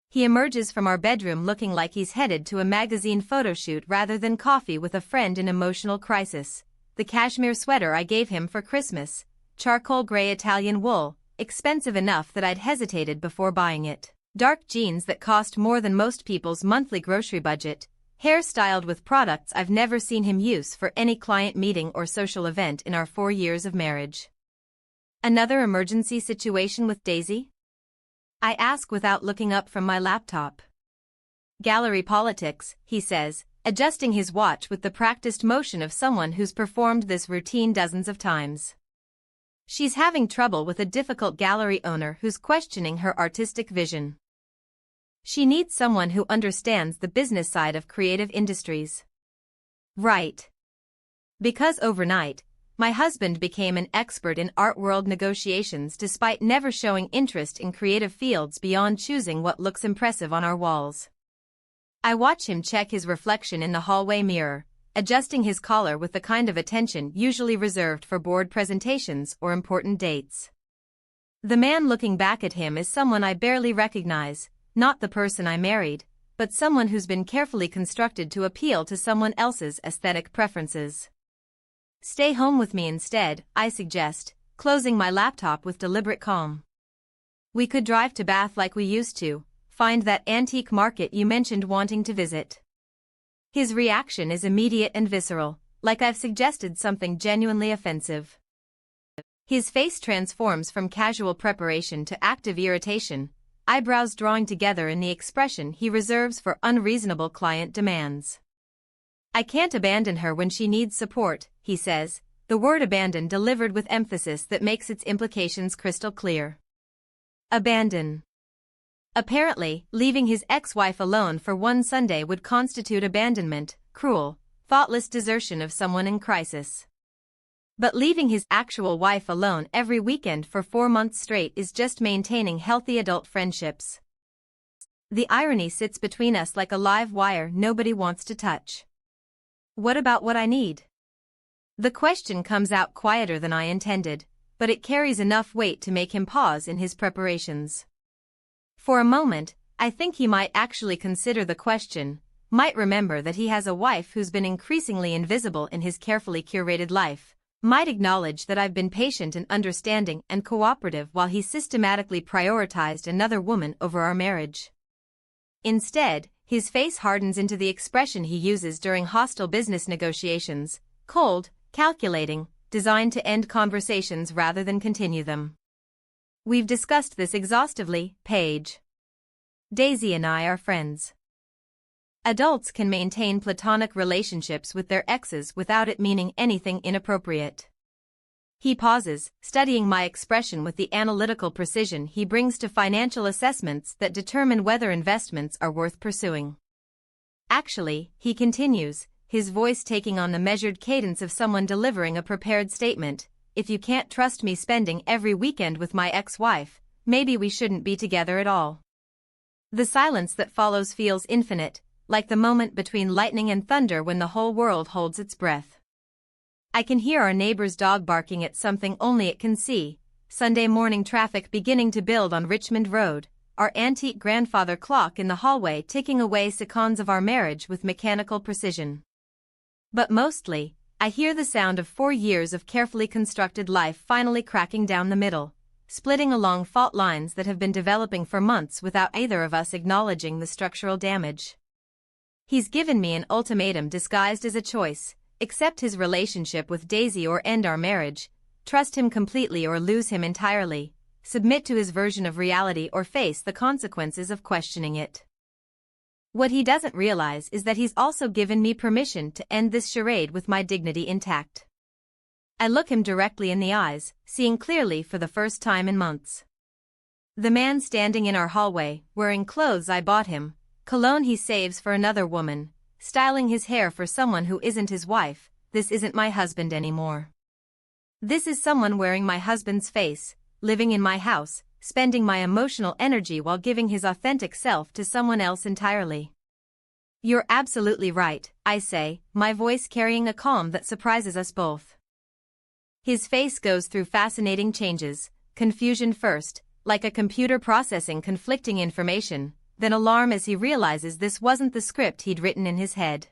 He emerges from our bedroom looking like he's headed to a magazine photoshoot rather than coffee with a friend in emotional crisis. The cashmere sweater I gave him for Christmas, charcoal gray Italian wool, expensive enough that I'd hesitated before buying it. Dark jeans that cost more than most people's monthly grocery budget, hair styled with products I've never seen him use for any client meeting or social event in our 4 years of marriage. Another emergency situation with Daisy? I ask without looking up from my laptop. Gallery politics, he says, adjusting his watch with the practiced motion of someone who's performed this routine dozens of times. She's having trouble with a difficult gallery owner who's questioning her artistic vision. She needs someone who understands the business side of creative industries. Right. Because overnight, my husband became an expert in art world negotiations despite never showing interest in creative fields beyond choosing what looks impressive on our walls. I watch him check his reflection in the hallway mirror, adjusting his collar with the kind of attention usually reserved for board presentations or important dates. The man looking back at him is someone I barely recognize, not the person I married, but someone who's been carefully constructed to appeal to someone else's aesthetic preferences. Stay home with me instead, I suggest, closing my laptop with deliberate calm. We could drive to Bath like we used to, find that antique market you mentioned wanting to visit. His reaction is immediate and visceral, like I've suggested something genuinely offensive. His face transforms from casual preparation to active irritation, eyebrows drawing together in the expression he reserves for unreasonable client demands. I can't abandon her when she needs support, he says, the word abandon delivered with emphasis that makes its implications crystal clear. Abandon. Apparently, leaving his ex-wife alone for one Sunday would constitute abandonment, cruel, thoughtless desertion of someone in crisis. But leaving his actual wife alone every weekend for 4 months straight is just maintaining healthy adult friendships. The irony sits between us like a live wire nobody wants to touch. What about what I need? The question comes out quieter than I intended, but it carries enough weight to make him pause in his preparations. For a moment, I think he might actually consider the question, might remember that he has a wife who's been increasingly invisible in his carefully curated life, might acknowledge that I've been patient and understanding and cooperative while he systematically prioritized another woman over our marriage. Instead, his face hardens into the expression he uses during hostile business negotiations, cold, calculating, designed to end conversations rather than continue them. We've discussed this exhaustively, Paige. Daisy and I are friends. Adults can maintain platonic relationships with their exes without it meaning anything inappropriate. He pauses, studying my expression with the analytical precision he brings to financial assessments that determine whether investments are worth pursuing. Actually, he continues, his voice taking on the measured cadence of someone delivering a prepared statement, if you can't trust me spending every weekend with my ex-wife, maybe we shouldn't be together at all. The silence that follows feels infinite, like the moment between lightning and thunder when the whole world holds its breath. I can hear our neighbor's dog barking at something only it can see, Sunday morning traffic beginning to build on Richmond Road, our antique grandfather clock in the hallway ticking away seconds of our marriage with mechanical precision. But mostly, I hear the sound of 4 years of carefully constructed life finally cracking down the middle, splitting along fault lines that have been developing for months without either of us acknowledging the structural damage. He's given me an ultimatum disguised as a choice. Accept his relationship with Daisy or end our marriage, trust him completely or lose him entirely, submit to his version of reality or face the consequences of questioning it. What he doesn't realize is that he's also given me permission to end this charade with my dignity intact. I look him directly in the eyes, seeing clearly for the first time in months. The man standing in our hallway, wearing clothes I bought him, cologne he saves for another woman, styling his hair for someone who isn't his wife. This isn't my husband anymore. This is someone wearing my husband's face, living in my house, spending my emotional energy while giving his authentic self to someone else entirely. You're absolutely right, I say, my voice carrying a calm that surprises us both. His face goes through fascinating changes, confusion first, like a computer processing conflicting information, then alarm as he realizes this wasn't the script he'd written in his head.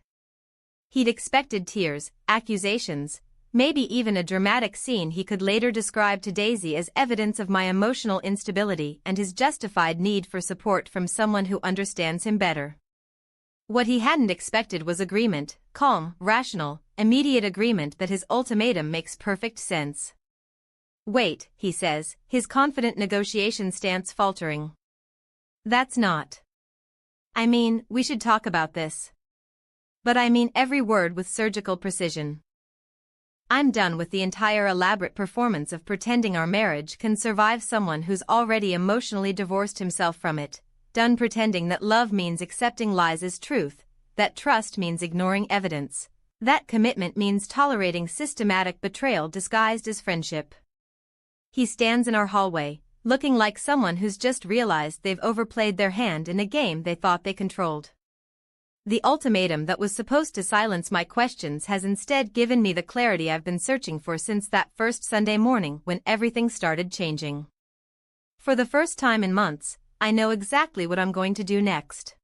He'd expected tears, accusations, maybe even a dramatic scene he could later describe to Daisy as evidence of my emotional instability and his justified need for support from someone who understands him better. What he hadn't expected was agreement, calm, rational, immediate agreement that his ultimatum makes perfect sense. Wait, he says, his confident negotiation stance faltering. That's not. I mean, we should talk about this. But I mean every word with surgical precision. I'm done with the entire elaborate performance of pretending our marriage can survive someone who's already emotionally divorced himself from it, done pretending that love means accepting lies as truth, that trust means ignoring evidence, that commitment means tolerating systematic betrayal disguised as friendship. He stands in our hallway, looking like someone who's just realized they've overplayed their hand in a game they thought they controlled. The ultimatum that was supposed to silence my questions has instead given me the clarity I've been searching for since that first Sunday morning when everything started changing. For the first time in months, I know exactly what I'm going to do next.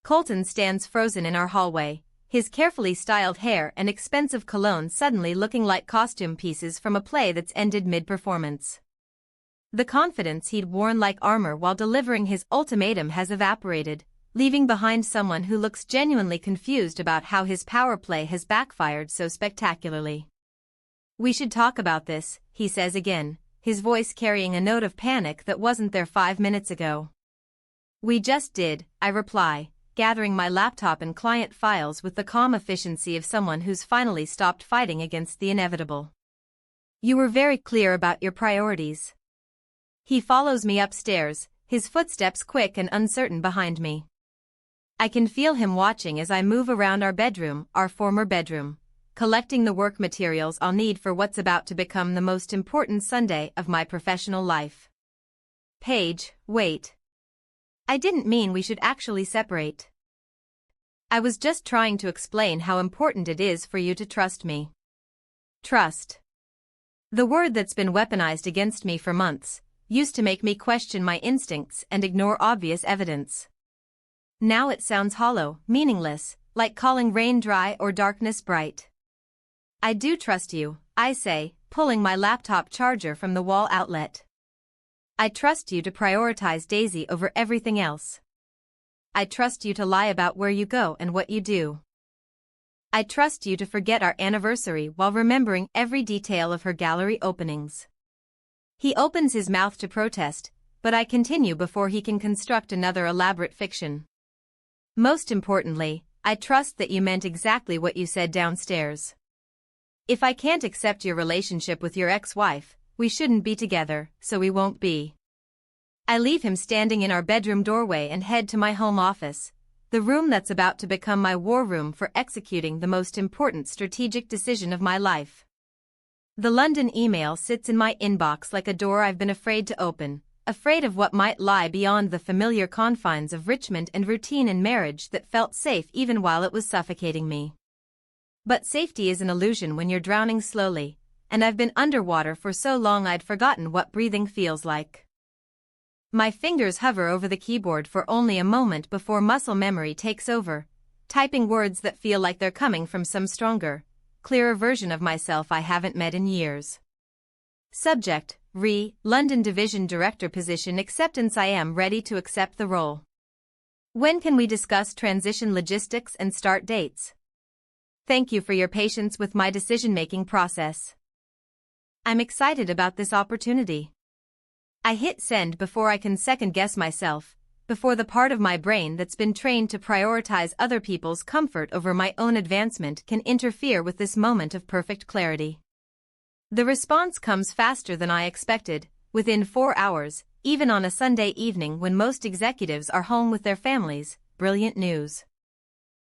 Colton stands frozen in our hallway, his carefully styled hair and expensive cologne suddenly looking like costume pieces from a play that's ended mid-performance. The confidence he'd worn like armor while delivering his ultimatum has evaporated, leaving behind someone who looks genuinely confused about how his power play has backfired so spectacularly. We should talk about this, he says again, his voice carrying a note of panic that wasn't there 5 minutes ago. We just did, I reply, gathering my laptop and client files with the calm efficiency of someone who's finally stopped fighting against the inevitable. You were very clear about your priorities. He follows me upstairs, his footsteps quick and uncertain behind me. I can feel him watching as I move around our bedroom, our former bedroom, collecting the work materials I'll need for what's about to become the most important Sunday of my professional life. Paige, wait. I didn't mean we should actually separate. I was just trying to explain how important it is for you to trust me. Trust. The word that's been weaponized against me for months, used to make me question my instincts and ignore obvious evidence. Now it sounds hollow, meaningless, like calling rain dry or darkness bright. I do trust you, I say, pulling my laptop charger from the wall outlet. I trust you to prioritize Daisy over everything else. I trust you to lie about where you go and what you do. I trust you to forget our anniversary while remembering every detail of her gallery openings. He opens his mouth to protest, but I continue before he can construct another elaborate fiction. Most importantly, I trust that you meant exactly what you said downstairs. If I can't accept your relationship with your ex-wife, we shouldn't be together, so we won't be. I leave him standing in our bedroom doorway and head to my home office, the room that's about to become my war room for executing the most important strategic decision of my life. The London email sits in my inbox like a door I've been afraid to open, afraid of what might lie beyond the familiar confines of Richmond and routine in marriage that felt safe even while it was suffocating me. But safety is an illusion when you're drowning slowly, and I've been underwater for so long I'd forgotten what breathing feels like. My fingers hover over the keyboard for only a moment before muscle memory takes over, typing words that feel like they're coming from some stronger, clearer version of myself I haven't met in years. Subject, London Division Director position acceptance. I am ready to accept the role. When can we discuss transition logistics and start dates? Thank you for your patience with my decision-making process. I'm excited about this opportunity. I hit send before I can second-guess myself, before the part of my brain that's been trained to prioritize other people's comfort over my own advancement can interfere with this moment of perfect clarity. The response comes faster than I expected, within 4 hours, even on a Sunday evening when most executives are home with their families. Brilliant news.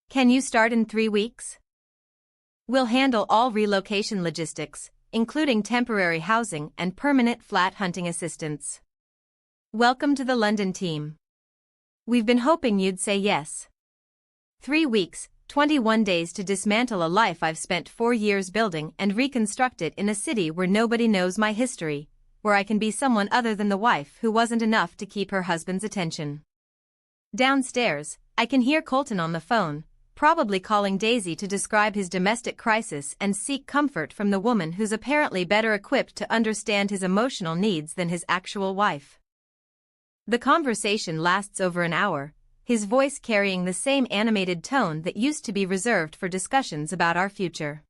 Can you start in 3 weeks? We'll handle all relocation logistics, including temporary housing and permanent flat hunting assistance. Welcome to the London team. We've been hoping you'd say yes. 3 weeks, 21 days to dismantle a life I've spent 4 years building and reconstruct it in a city where nobody knows my history, where I can be someone other than the wife who wasn't enough to keep her husband's attention. Downstairs, I can hear Colton on the phone, probably calling Daisy to describe his domestic crisis and seek comfort from the woman who's apparently better equipped to understand his emotional needs than his actual wife. The conversation lasts over an hour, his voice carrying the same animated tone that used to be reserved for discussions about our future.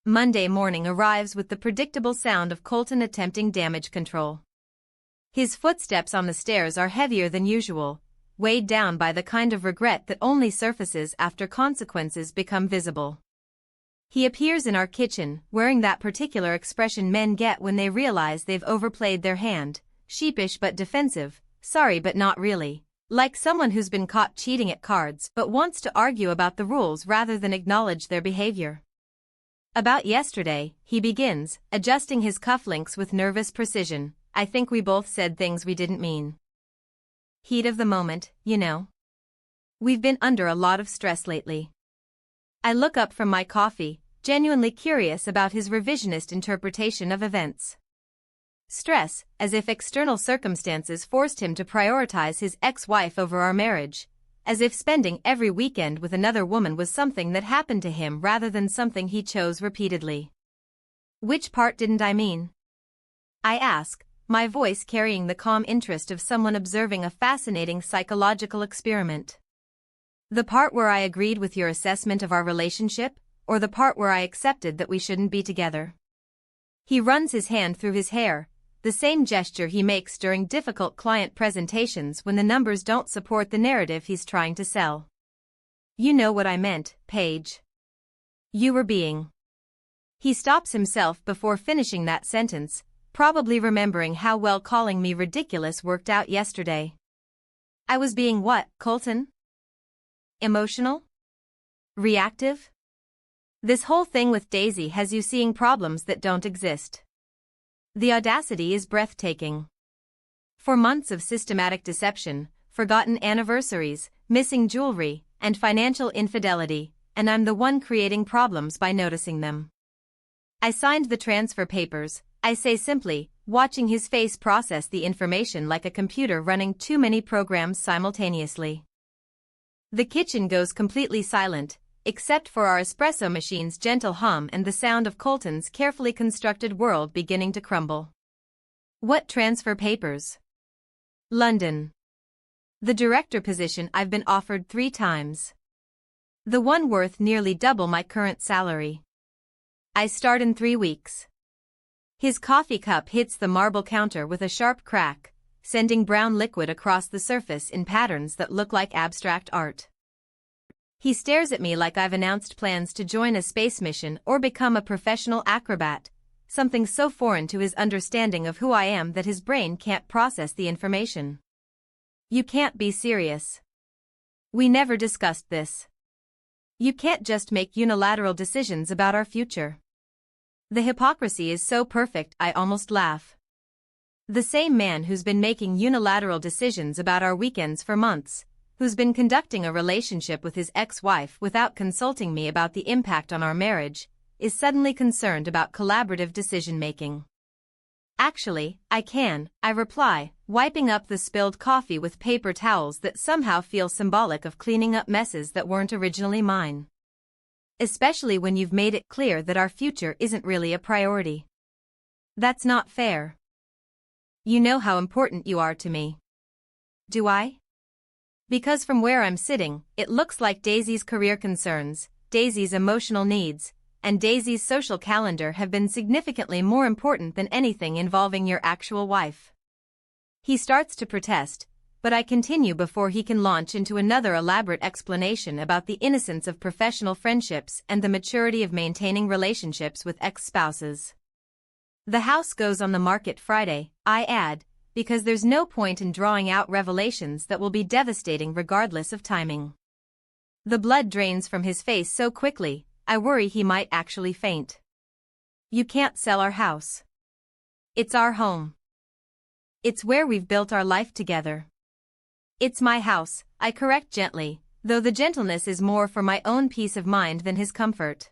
Monday morning arrives with the predictable sound of Colton attempting damage control. His footsteps on the stairs are heavier than usual, weighed down by the kind of regret that only surfaces after consequences become visible. He appears in our kitchen, wearing that particular expression men get when they realize they've overplayed their hand, sheepish but defensive, sorry but not really, like someone who's been caught cheating at cards but wants to argue about the rules rather than acknowledge their behavior. About yesterday, he begins, adjusting his cufflinks with nervous precision. I think we both said things we didn't mean. Heat of the moment, you know. We've been under a lot of stress lately. I look up from my coffee, genuinely curious about his revisionist interpretation of events. Stress, as if external circumstances forced him to prioritize his ex-wife over our marriage, as if spending every weekend with another woman was something that happened to him rather than something he chose repeatedly. Which part didn't I mean? I ask, my voice carrying the calm interest of someone observing a fascinating psychological experiment. The part where I agreed with your assessment of our relationship, or the part where I accepted that we shouldn't be together? He runs his hand through his hair, the same gesture he makes during difficult client presentations when the numbers don't support the narrative he's trying to sell. You know what I meant, Paige. You were being. He stops himself before finishing that sentence, probably remembering how well calling me ridiculous worked out yesterday. I was being what, Colton? Emotional? Reactive? This whole thing with Daisy has you seeing problems that don't exist. The audacity is breathtaking. For months of systematic deception, forgotten anniversaries, missing jewelry, and financial infidelity, and I'm the one creating problems by noticing them. I signed the transfer papers, I say simply, watching his face process the information like a computer running too many programs simultaneously. The kitchen goes completely silent, except for our espresso machine's gentle hum and the sound of Colton's carefully constructed world beginning to crumble. What transfer papers? London. The director position I've been offered 3 times. The one worth nearly double my current salary. I start in 3 weeks. His coffee cup hits the marble counter with a sharp crack, sending brown liquid across the surface in patterns that look like abstract art. He stares at me like I've announced plans to join a space mission or become a professional acrobat, something so foreign to his understanding of who I am that his brain can't process the information. You can't be serious. We never discussed this. You can't just make unilateral decisions about our future. The hypocrisy is so perfect I almost laugh. The same man who's been making unilateral decisions about our weekends for months, who's been conducting a relationship with his ex-wife without consulting me about the impact on our marriage, is suddenly concerned about collaborative decision-making. Actually, I reply, wiping up the spilled coffee with paper towels that somehow feel symbolic of cleaning up messes that weren't originally mine. Especially when you've made it clear that our future isn't really a priority. That's not fair. You know how important you are to me. Do I? Because from where I'm sitting, it looks like Daisy's career concerns, Daisy's emotional needs, and Daisy's social calendar have been significantly more important than anything involving your actual wife. He starts to protest, but I continue before he can launch into another elaborate explanation about the innocence of professional friendships and the maturity of maintaining relationships with ex-spouses. The house goes on the market Friday, I add, because there's no point in drawing out revelations that will be devastating regardless of timing. The blood drains from his face so quickly, I worry he might actually faint. You can't sell our house. It's our home. It's where we've built our life together. It's my house, I correct gently, though the gentleness is more for my own peace of mind than his comfort.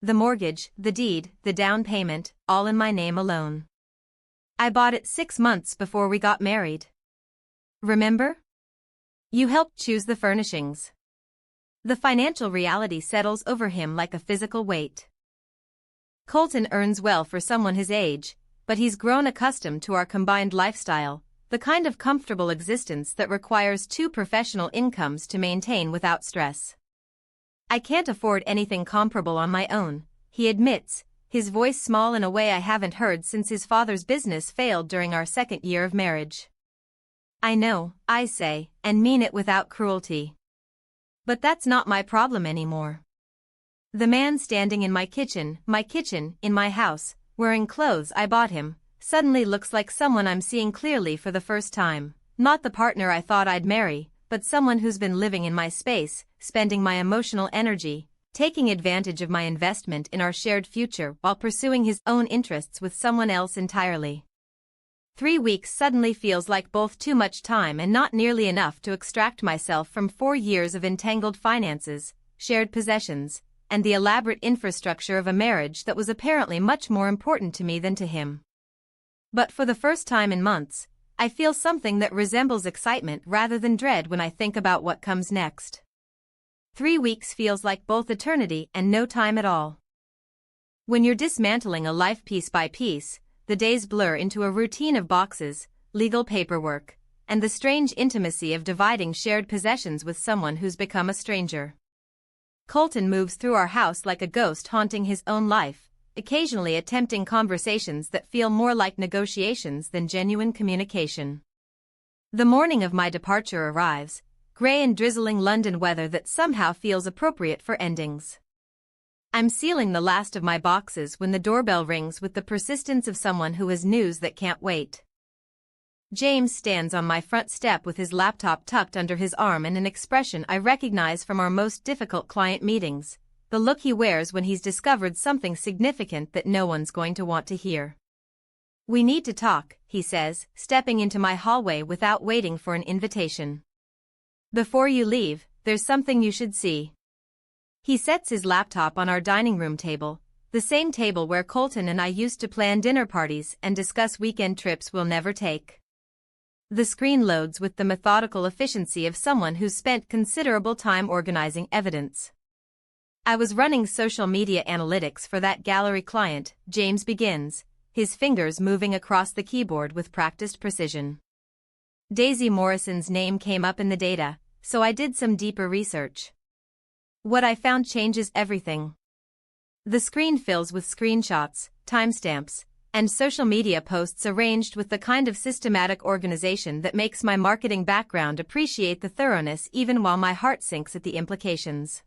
The mortgage, the deed, the down payment, all in my name alone. I bought it 6 months before we got married. Remember? You helped choose the furnishings. The financial reality settles over him like a physical weight. Colton earns well for someone his age, but he's grown accustomed to our combined lifestyle, the kind of comfortable existence that requires 2 professional incomes to maintain without stress. I can't afford anything comparable on my own, he admits, his voice small in a way I haven't heard since his father's business failed during our 2nd year of marriage. I know, I say, and mean it without cruelty. But that's not my problem anymore. The man standing in my kitchen, in my house, wearing clothes I bought him, suddenly looks like someone I'm seeing clearly for the first time, not the partner I thought I'd marry, but someone who's been living in my space, spending my emotional energy, taking advantage of my investment in our shared future while pursuing his own interests with someone else entirely. 3 weeks suddenly feels like both too much time and not nearly enough to extract myself from 4 years of entangled finances, shared possessions, and the elaborate infrastructure of a marriage that was apparently much more important to me than to him. But for the first time in months, I feel something that resembles excitement rather than dread when I think about what comes next. 3 weeks feels like both eternity and no time at all. When you're dismantling a life piece by piece, the days blur into a routine of boxes, legal paperwork, and the strange intimacy of dividing shared possessions with someone who's become a stranger. Colton moves through our house like a ghost haunting his own life, occasionally attempting conversations that feel more like negotiations than genuine communication. The morning of my departure arrives, gray and drizzling London weather that somehow feels appropriate for endings. I'm sealing the last of my boxes when the doorbell rings with the persistence of someone who has news that can't wait. James stands on my front step with his laptop tucked under his arm and an expression I recognize from our most difficult client meetings, the look he wears when he's discovered something significant that no one's going to want to hear. We need to talk, he says, stepping into my hallway without waiting for an invitation. Before you leave, there's something you should see. He sets his laptop on our dining room table, the same table where Colton and I used to plan dinner parties and discuss weekend trips we'll never take. The screen loads with the methodical efficiency of someone who's spent considerable time organizing evidence. I was running social media analytics for that gallery client, James begins, his fingers moving across the keyboard with practiced precision. Daisy Morrison's name came up in the data, so I did some deeper research. What I found changes everything. The screen fills with screenshots, timestamps, and social media posts arranged with the kind of systematic organization that makes my marketing background appreciate the thoroughness even while my heart sinks at the implications.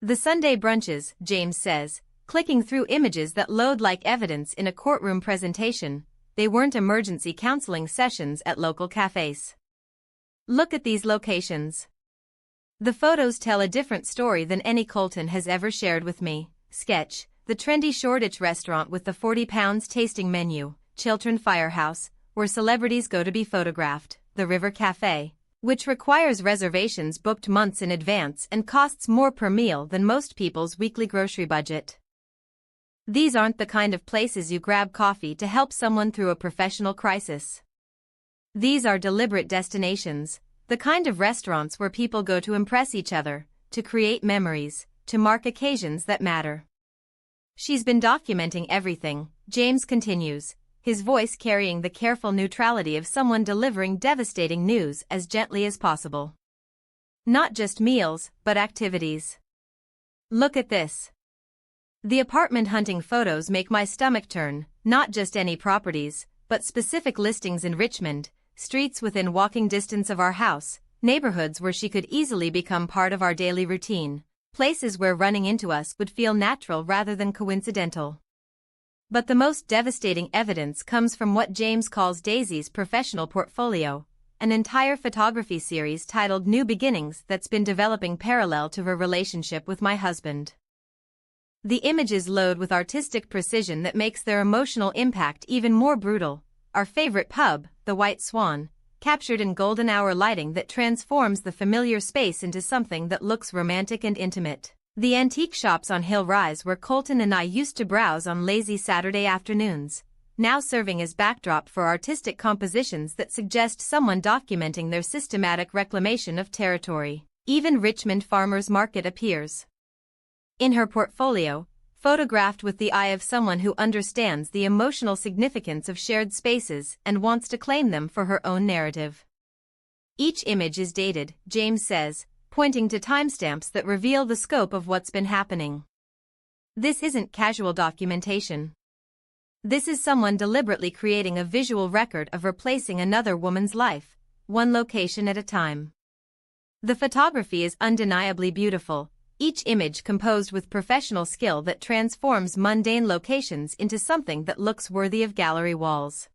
The Sunday brunches, James says, clicking through images that load like evidence in a courtroom presentation, they weren't emergency counseling sessions at local cafes. Look at these locations. The photos tell a different story than any Colton has ever shared with me. Sketch, the trendy Shoreditch restaurant with the 40 pounds tasting menu, Chiltern Firehouse, where celebrities go to be photographed, the River Cafe, which requires reservations booked months in advance and costs more per meal than most people's weekly grocery budget. These aren't the kind of places you grab coffee to help someone through a professional crisis. These are deliberate destinations, the kind of restaurants where people go to impress each other, to create memories, to mark occasions that matter. She's been documenting everything, James continues, his voice carrying the careful neutrality of someone delivering devastating news as gently as possible. Not just meals, but activities. Look at this. The apartment hunting photos make my stomach turn, not just any properties, but specific listings in Richmond, streets within walking distance of our house, neighborhoods where she could easily become part of our daily routine, places where running into us would feel natural rather than coincidental. But the most devastating evidence comes from what James calls Daisy's professional portfolio, an entire photography series titled New Beginnings that's been developing parallel to her relationship with my husband. The images load with artistic precision that makes their emotional impact even more brutal. Our favorite pub, the White Swan, captured in golden hour lighting that transforms the familiar space into something that looks romantic and intimate. The antique shops on Hill Rise where Colton and I used to browse on lazy Saturday afternoons, now serving as backdrop for artistic compositions that suggest someone documenting their systematic reclamation of territory. Even Richmond Farmers Market appears in her portfolio, photographed with the eye of someone who understands the emotional significance of shared spaces and wants to claim them for her own narrative. Each image is dated, James says, pointing to timestamps that reveal the scope of what's been happening. This isn't casual documentation. This is someone deliberately creating a visual record of replacing another woman's life, one location at a time. The photography is undeniably beautiful, each image composed with professional skill that transforms mundane locations into something that looks worthy of gallery walls.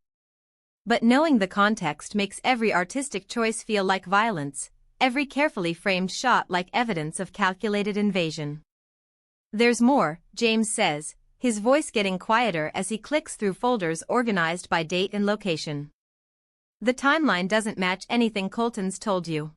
But knowing the context makes every artistic choice feel like violence, every carefully framed shot like evidence of calculated invasion. There's more, James says, his voice getting quieter as he clicks through folders organized by date and location. The timeline doesn't match anything Colton's told you.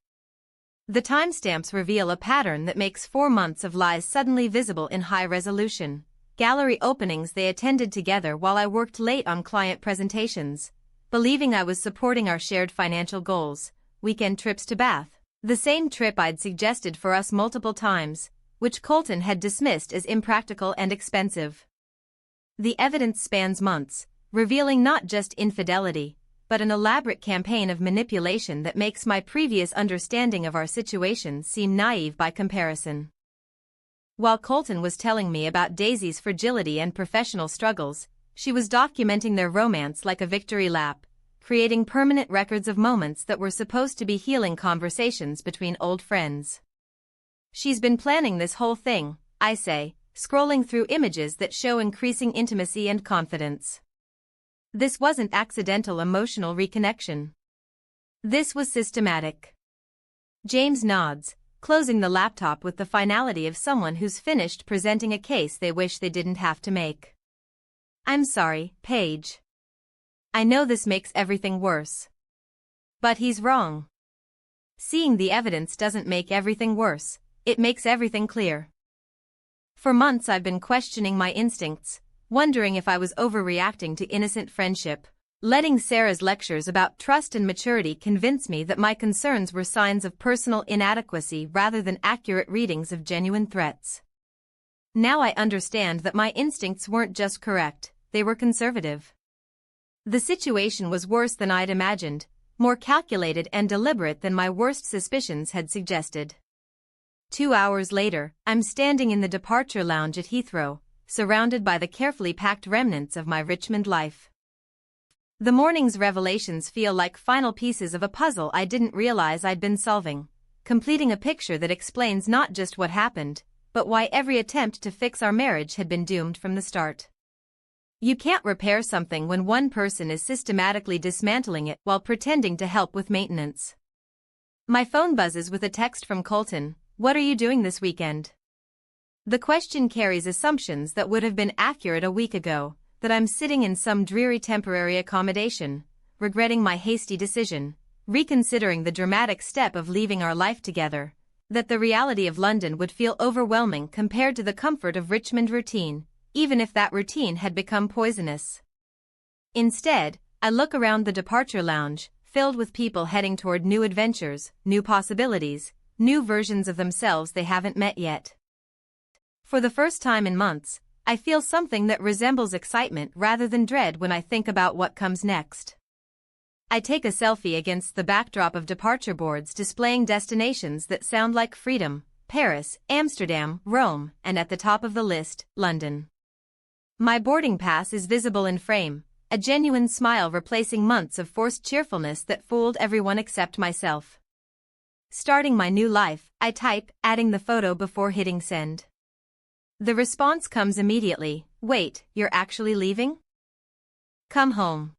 The timestamps reveal a pattern that makes 4 months of lies suddenly visible in high resolution. Gallery openings they attended together while I worked late on client presentations, believing I was supporting our shared financial goals, weekend trips to Bath, the same trip I'd suggested for us multiple times, which Colton had dismissed as impractical and expensive. The evidence spans months, revealing not just infidelity, but an elaborate campaign of manipulation that makes my previous understanding of our situation seem naive by comparison. While Colton was telling me about Daisy's fragility and professional struggles, she was documenting their romance like a victory lap, creating permanent records of moments that were supposed to be healing conversations between old friends. She's been planning this whole thing, I say, scrolling through images that show increasing intimacy and confidence. This wasn't accidental emotional reconnection. This was systematic. James nods, closing the laptop with the finality of someone who's finished presenting a case they wish they didn't have to make. I'm sorry, Paige. I know this makes everything worse. But he's wrong. Seeing the evidence doesn't make everything worse, it makes everything clear. For months I've been questioning my instincts, wondering if I was overreacting to innocent friendship, letting Sarah's lectures about trust and maturity convince me that my concerns were signs of personal inadequacy rather than accurate readings of genuine threats. Now I understand that my instincts weren't just correct, they were conservative. The situation was worse than I'd imagined, more calculated and deliberate than my worst suspicions had suggested. 2 hours later, I'm standing in the departure lounge at Heathrow, surrounded by the carefully packed remnants of my Richmond life. The morning's revelations feel like final pieces of a puzzle I didn't realize I'd been solving, completing a picture that explains not just what happened, but why every attempt to fix our marriage had been doomed from the start. You can't repair something when one person is systematically dismantling it while pretending to help with maintenance. My phone buzzes with a text from Colton, "What are you doing this weekend?" The question carries assumptions that would have been accurate a week ago, that I'm sitting in some dreary temporary accommodation, regretting my hasty decision, reconsidering the dramatic step of leaving our life together, that the reality of London would feel overwhelming compared to the comfort of Richmond routine, even if that routine had become poisonous. Instead, I look around the departure lounge, filled with people heading toward new adventures, new possibilities, new versions of themselves they haven't met yet. For the first time in months, I feel something that resembles excitement rather than dread when I think about what comes next. I take a selfie against the backdrop of departure boards displaying destinations that sound like freedom: Paris, Amsterdam, Rome, and at the top of the list, London. My boarding pass is visible in frame, a genuine smile replacing months of forced cheerfulness that fooled everyone except myself. Starting my new life, I type, adding the photo before hitting send. The response comes immediately, "Wait, you're actually leaving? Come home.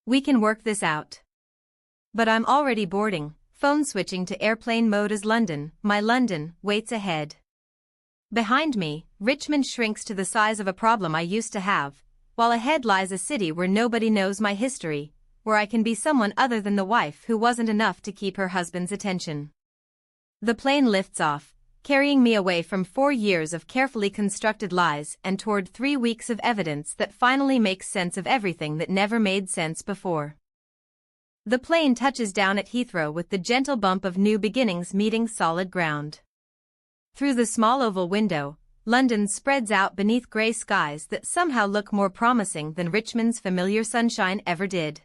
We can work this out." But I'm already boarding, phone switching to airplane mode as my London, waits ahead. Behind me, Richmond shrinks to the size of a problem I used to have, while ahead lies a city where nobody knows my history, where I can be someone other than the wife who wasn't enough to keep her husband's attention. The plane lifts off, carrying me away from 4 years of carefully constructed lies and toward 3 weeks of evidence that finally makes sense of everything that never made sense before. The plane touches down at Heathrow with the gentle bump of new beginnings meeting solid ground. Through the small oval window, London spreads out beneath grey skies that somehow look more promising than Richmond's familiar sunshine ever did.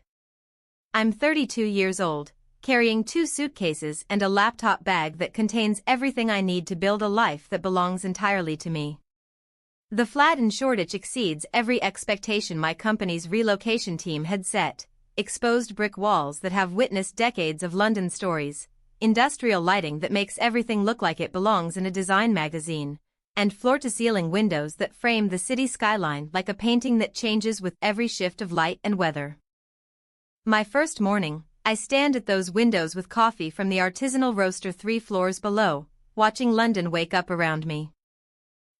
I'm 32 years old, carrying 2 suitcases and a laptop bag that contains everything I need to build a life that belongs entirely to me. The flat in Shoreditch exceeds every expectation my company's relocation team had set: exposed brick walls that have witnessed decades of London stories, industrial lighting that makes everything look like it belongs in a design magazine, and floor-to-ceiling windows that frame the city skyline like a painting that changes with every shift of light and weather. My first morning, I stand at those windows with coffee from the artisanal roaster 3 floors below, watching London wake up around me.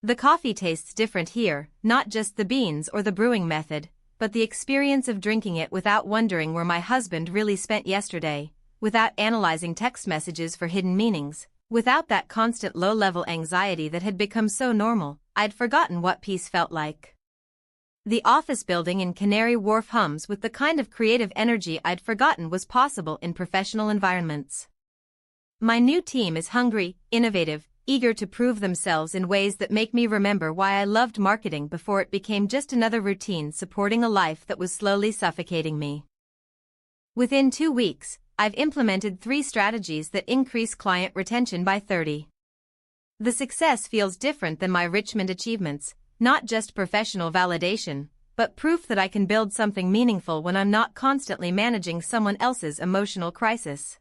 The coffee tastes different here, not just the beans or the brewing method, but the experience of drinking it without wondering where my husband really spent yesterday, without analyzing text messages for hidden meanings, without that constant low-level anxiety that had become so normal, I'd forgotten what peace felt like. The office building in Canary Wharf hums with the kind of creative energy I'd forgotten was possible in professional environments. My new team is hungry, innovative, eager to prove themselves in ways that make me remember why I loved marketing before it became just another routine supporting a life that was slowly suffocating me. Within 2 weeks, I've implemented 3 strategies that increase client retention by 30. The success feels different than my Richmond achievements, not just professional validation, but proof that I can build something meaningful when I'm not constantly managing someone else's emotional crisis.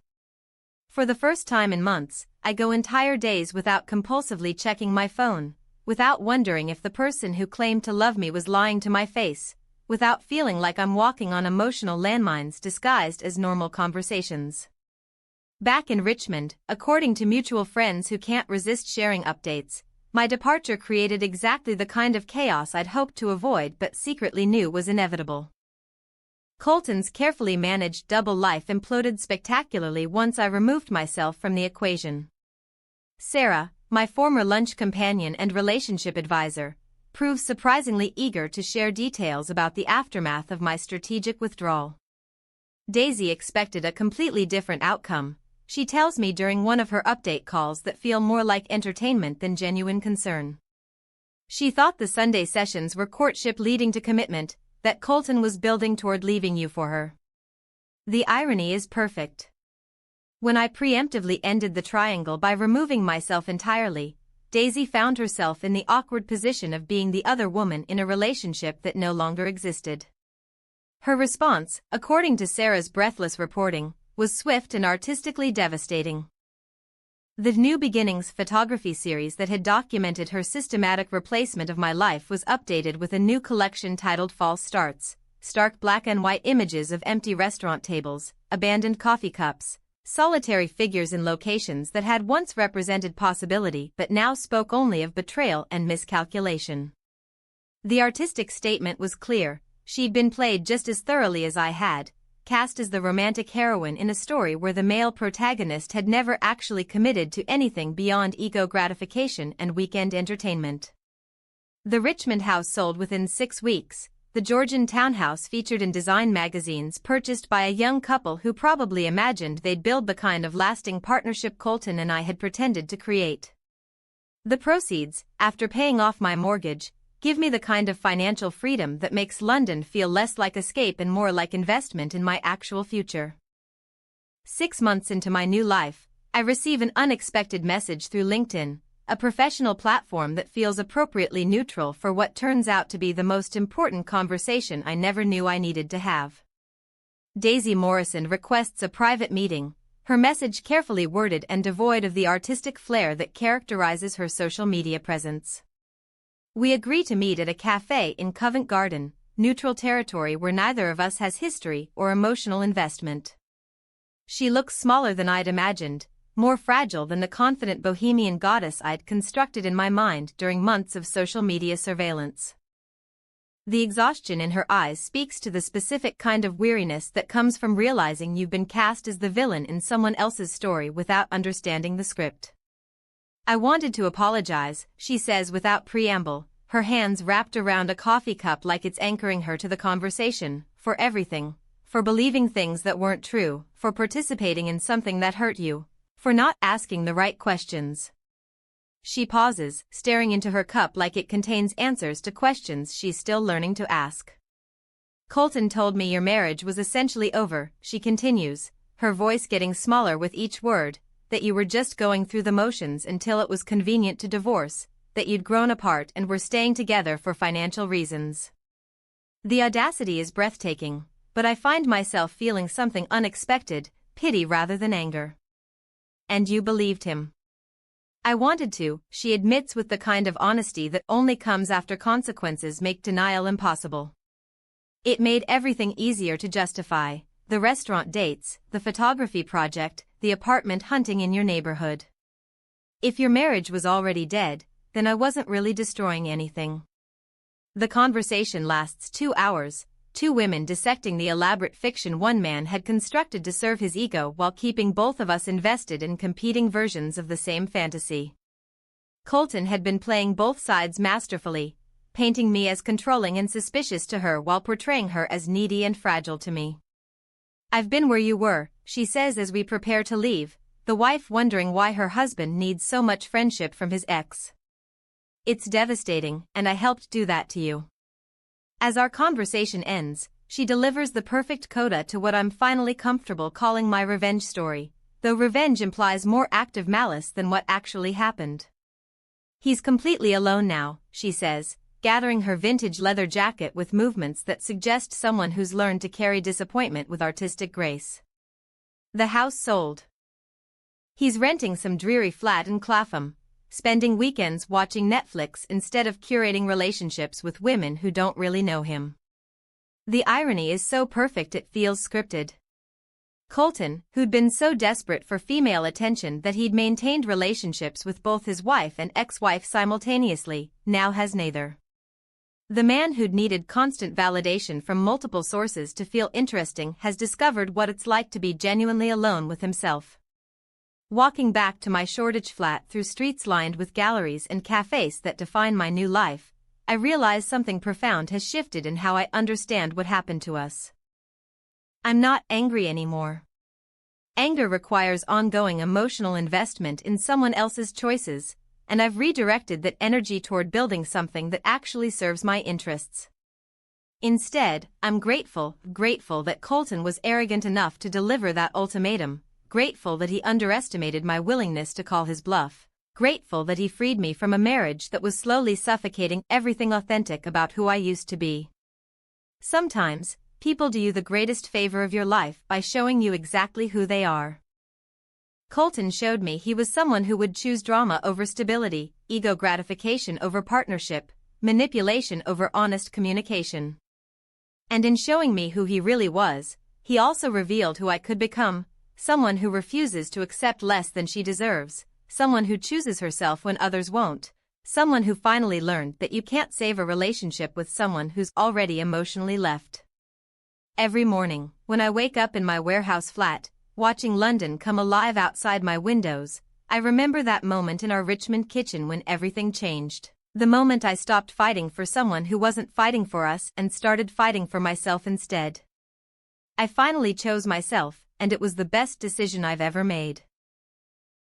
For the first time in months, I go entire days without compulsively checking my phone, without wondering if the person who claimed to love me was lying to my face, without feeling like I'm walking on emotional landmines disguised as normal conversations. Back in Richmond, according to mutual friends who can't resist sharing updates, my departure created exactly the kind of chaos I'd hoped to avoid but secretly knew was inevitable. Colton's carefully managed double life imploded spectacularly once I removed myself from the equation. Sarah, my former lunch companion and relationship advisor, proved surprisingly eager to share details about the aftermath of my strategic withdrawal. Daisy expected a completely different outcome. She tells me during one of her update calls that feel more like entertainment than genuine concern. She thought the Sunday sessions were courtship leading to commitment, that Colton was building toward leaving you for her. The irony is perfect. When I preemptively ended the triangle by removing myself entirely, Daisy found herself in the awkward position of being the other woman in a relationship that no longer existed. Her response, according to Sarah's breathless reporting, was swift and artistically devastating. The New Beginnings photography series that had documented her systematic replacement of my life was updated with a new collection titled False Starts, stark black and white images of empty restaurant tables, abandoned coffee cups, solitary figures in locations that had once represented possibility but now spoke only of betrayal and miscalculation. The artistic statement was clear: she'd been played just as thoroughly as I had, cast as the romantic heroine in a story where the male protagonist had never actually committed to anything beyond ego gratification and weekend entertainment. The Richmond house sold within 6 weeks, the Georgian townhouse featured in design magazines purchased by a young couple who probably imagined they'd build the kind of lasting partnership Colton and I had pretended to create. The proceeds, after paying off my mortgage, give me the kind of financial freedom that makes London feel less like escape and more like investment in my actual future. 6 months into my new life, I receive an unexpected message through LinkedIn. a professional platform that feels appropriately neutral for what turns out to be the most important conversation I never knew I needed to have. Daisy Morrison requests a private meeting, her message carefully worded and devoid of the artistic flair that characterizes her social media presence. We agree to meet at a cafe in Covent Garden, neutral territory where neither of us has history or emotional investment. She looks smaller than I'd imagined, more fragile than the confident bohemian goddess I'd constructed in my mind during months of social media surveillance. The exhaustion in her eyes speaks to the specific kind of weariness that comes from realizing you've been cast as the villain in someone else's story without understanding the script. I wanted to apologize, she says without preamble, her hands wrapped around a coffee cup like it's anchoring her to the conversation, for everything, for believing things that weren't true, for participating in something that hurt you, for not asking the right questions. She pauses, staring into her cup like it contains answers to questions she's still learning to ask. Colton told me your marriage was essentially over, she continues, her voice getting smaller with each word, that you were just going through the motions until it was convenient to divorce, that you'd grown apart and were staying together for financial reasons. The audacity is breathtaking, but I find myself feeling something unexpected, pity rather than anger. And you believed him. I wanted to, she admits with the kind of honesty that only comes after consequences make denial impossible. It made everything easier to justify, the restaurant dates, the photography project, the apartment hunting in your neighborhood. If your marriage was already dead, then I wasn't really destroying anything. The conversation lasts 2 hours, two women dissecting the elaborate fiction one man had constructed to serve his ego while keeping both of us invested in competing versions of the same fantasy. Colton had been playing both sides masterfully, painting me as controlling and suspicious to her while portraying her as needy and fragile to me. I've been where you were, she says as we prepare to leave, the wife wondering why her husband needs so much friendship from his ex. It's devastating, and I helped do that to you. As our conversation ends, she delivers the perfect coda to what I'm finally comfortable calling my revenge story, though revenge implies more active malice than what actually happened. He's completely alone now, she says, gathering her vintage leather jacket with movements that suggest someone who's learned to carry disappointment with artistic grace. The house sold. He's renting some dreary flat in Clapham, spending weekends watching Netflix instead of curating relationships with women who don't really know him. The irony is so perfect it feels scripted. Colton, who'd been so desperate for female attention that he'd maintained relationships with both his wife and ex-wife simultaneously, now has neither. The man who'd needed constant validation from multiple sources to feel interesting has discovered what it's like to be genuinely alone with himself. Walking back to my Shoreditch flat through streets lined with galleries and cafes that define my new life, I realize something profound has shifted in how I understand what happened to us. I'm not angry anymore. Anger requires ongoing emotional investment in someone else's choices, and I've redirected that energy toward building something that actually serves my interests. Instead, I'm grateful that Colton was arrogant enough to deliver that ultimatum. Grateful that he underestimated my willingness to call his bluff, grateful that he freed me from a marriage that was slowly suffocating everything authentic about who I used to be. Sometimes, people do you the greatest favor of your life by showing you exactly who they are. Colton showed me he was someone who would choose drama over stability, ego gratification over partnership, manipulation over honest communication. And in showing me who he really was, he also revealed who I could become. Someone who refuses to accept less than she deserves, someone who chooses herself when others won't, someone who finally learned that you can't save a relationship with someone who's already emotionally left. Every morning, when I wake up in my warehouse flat, watching London come alive outside my windows, I remember that moment in our Richmond kitchen when everything changed. The moment I stopped fighting for someone who wasn't fighting for us and started fighting for myself instead. I finally chose myself, and it was the best decision I've ever made.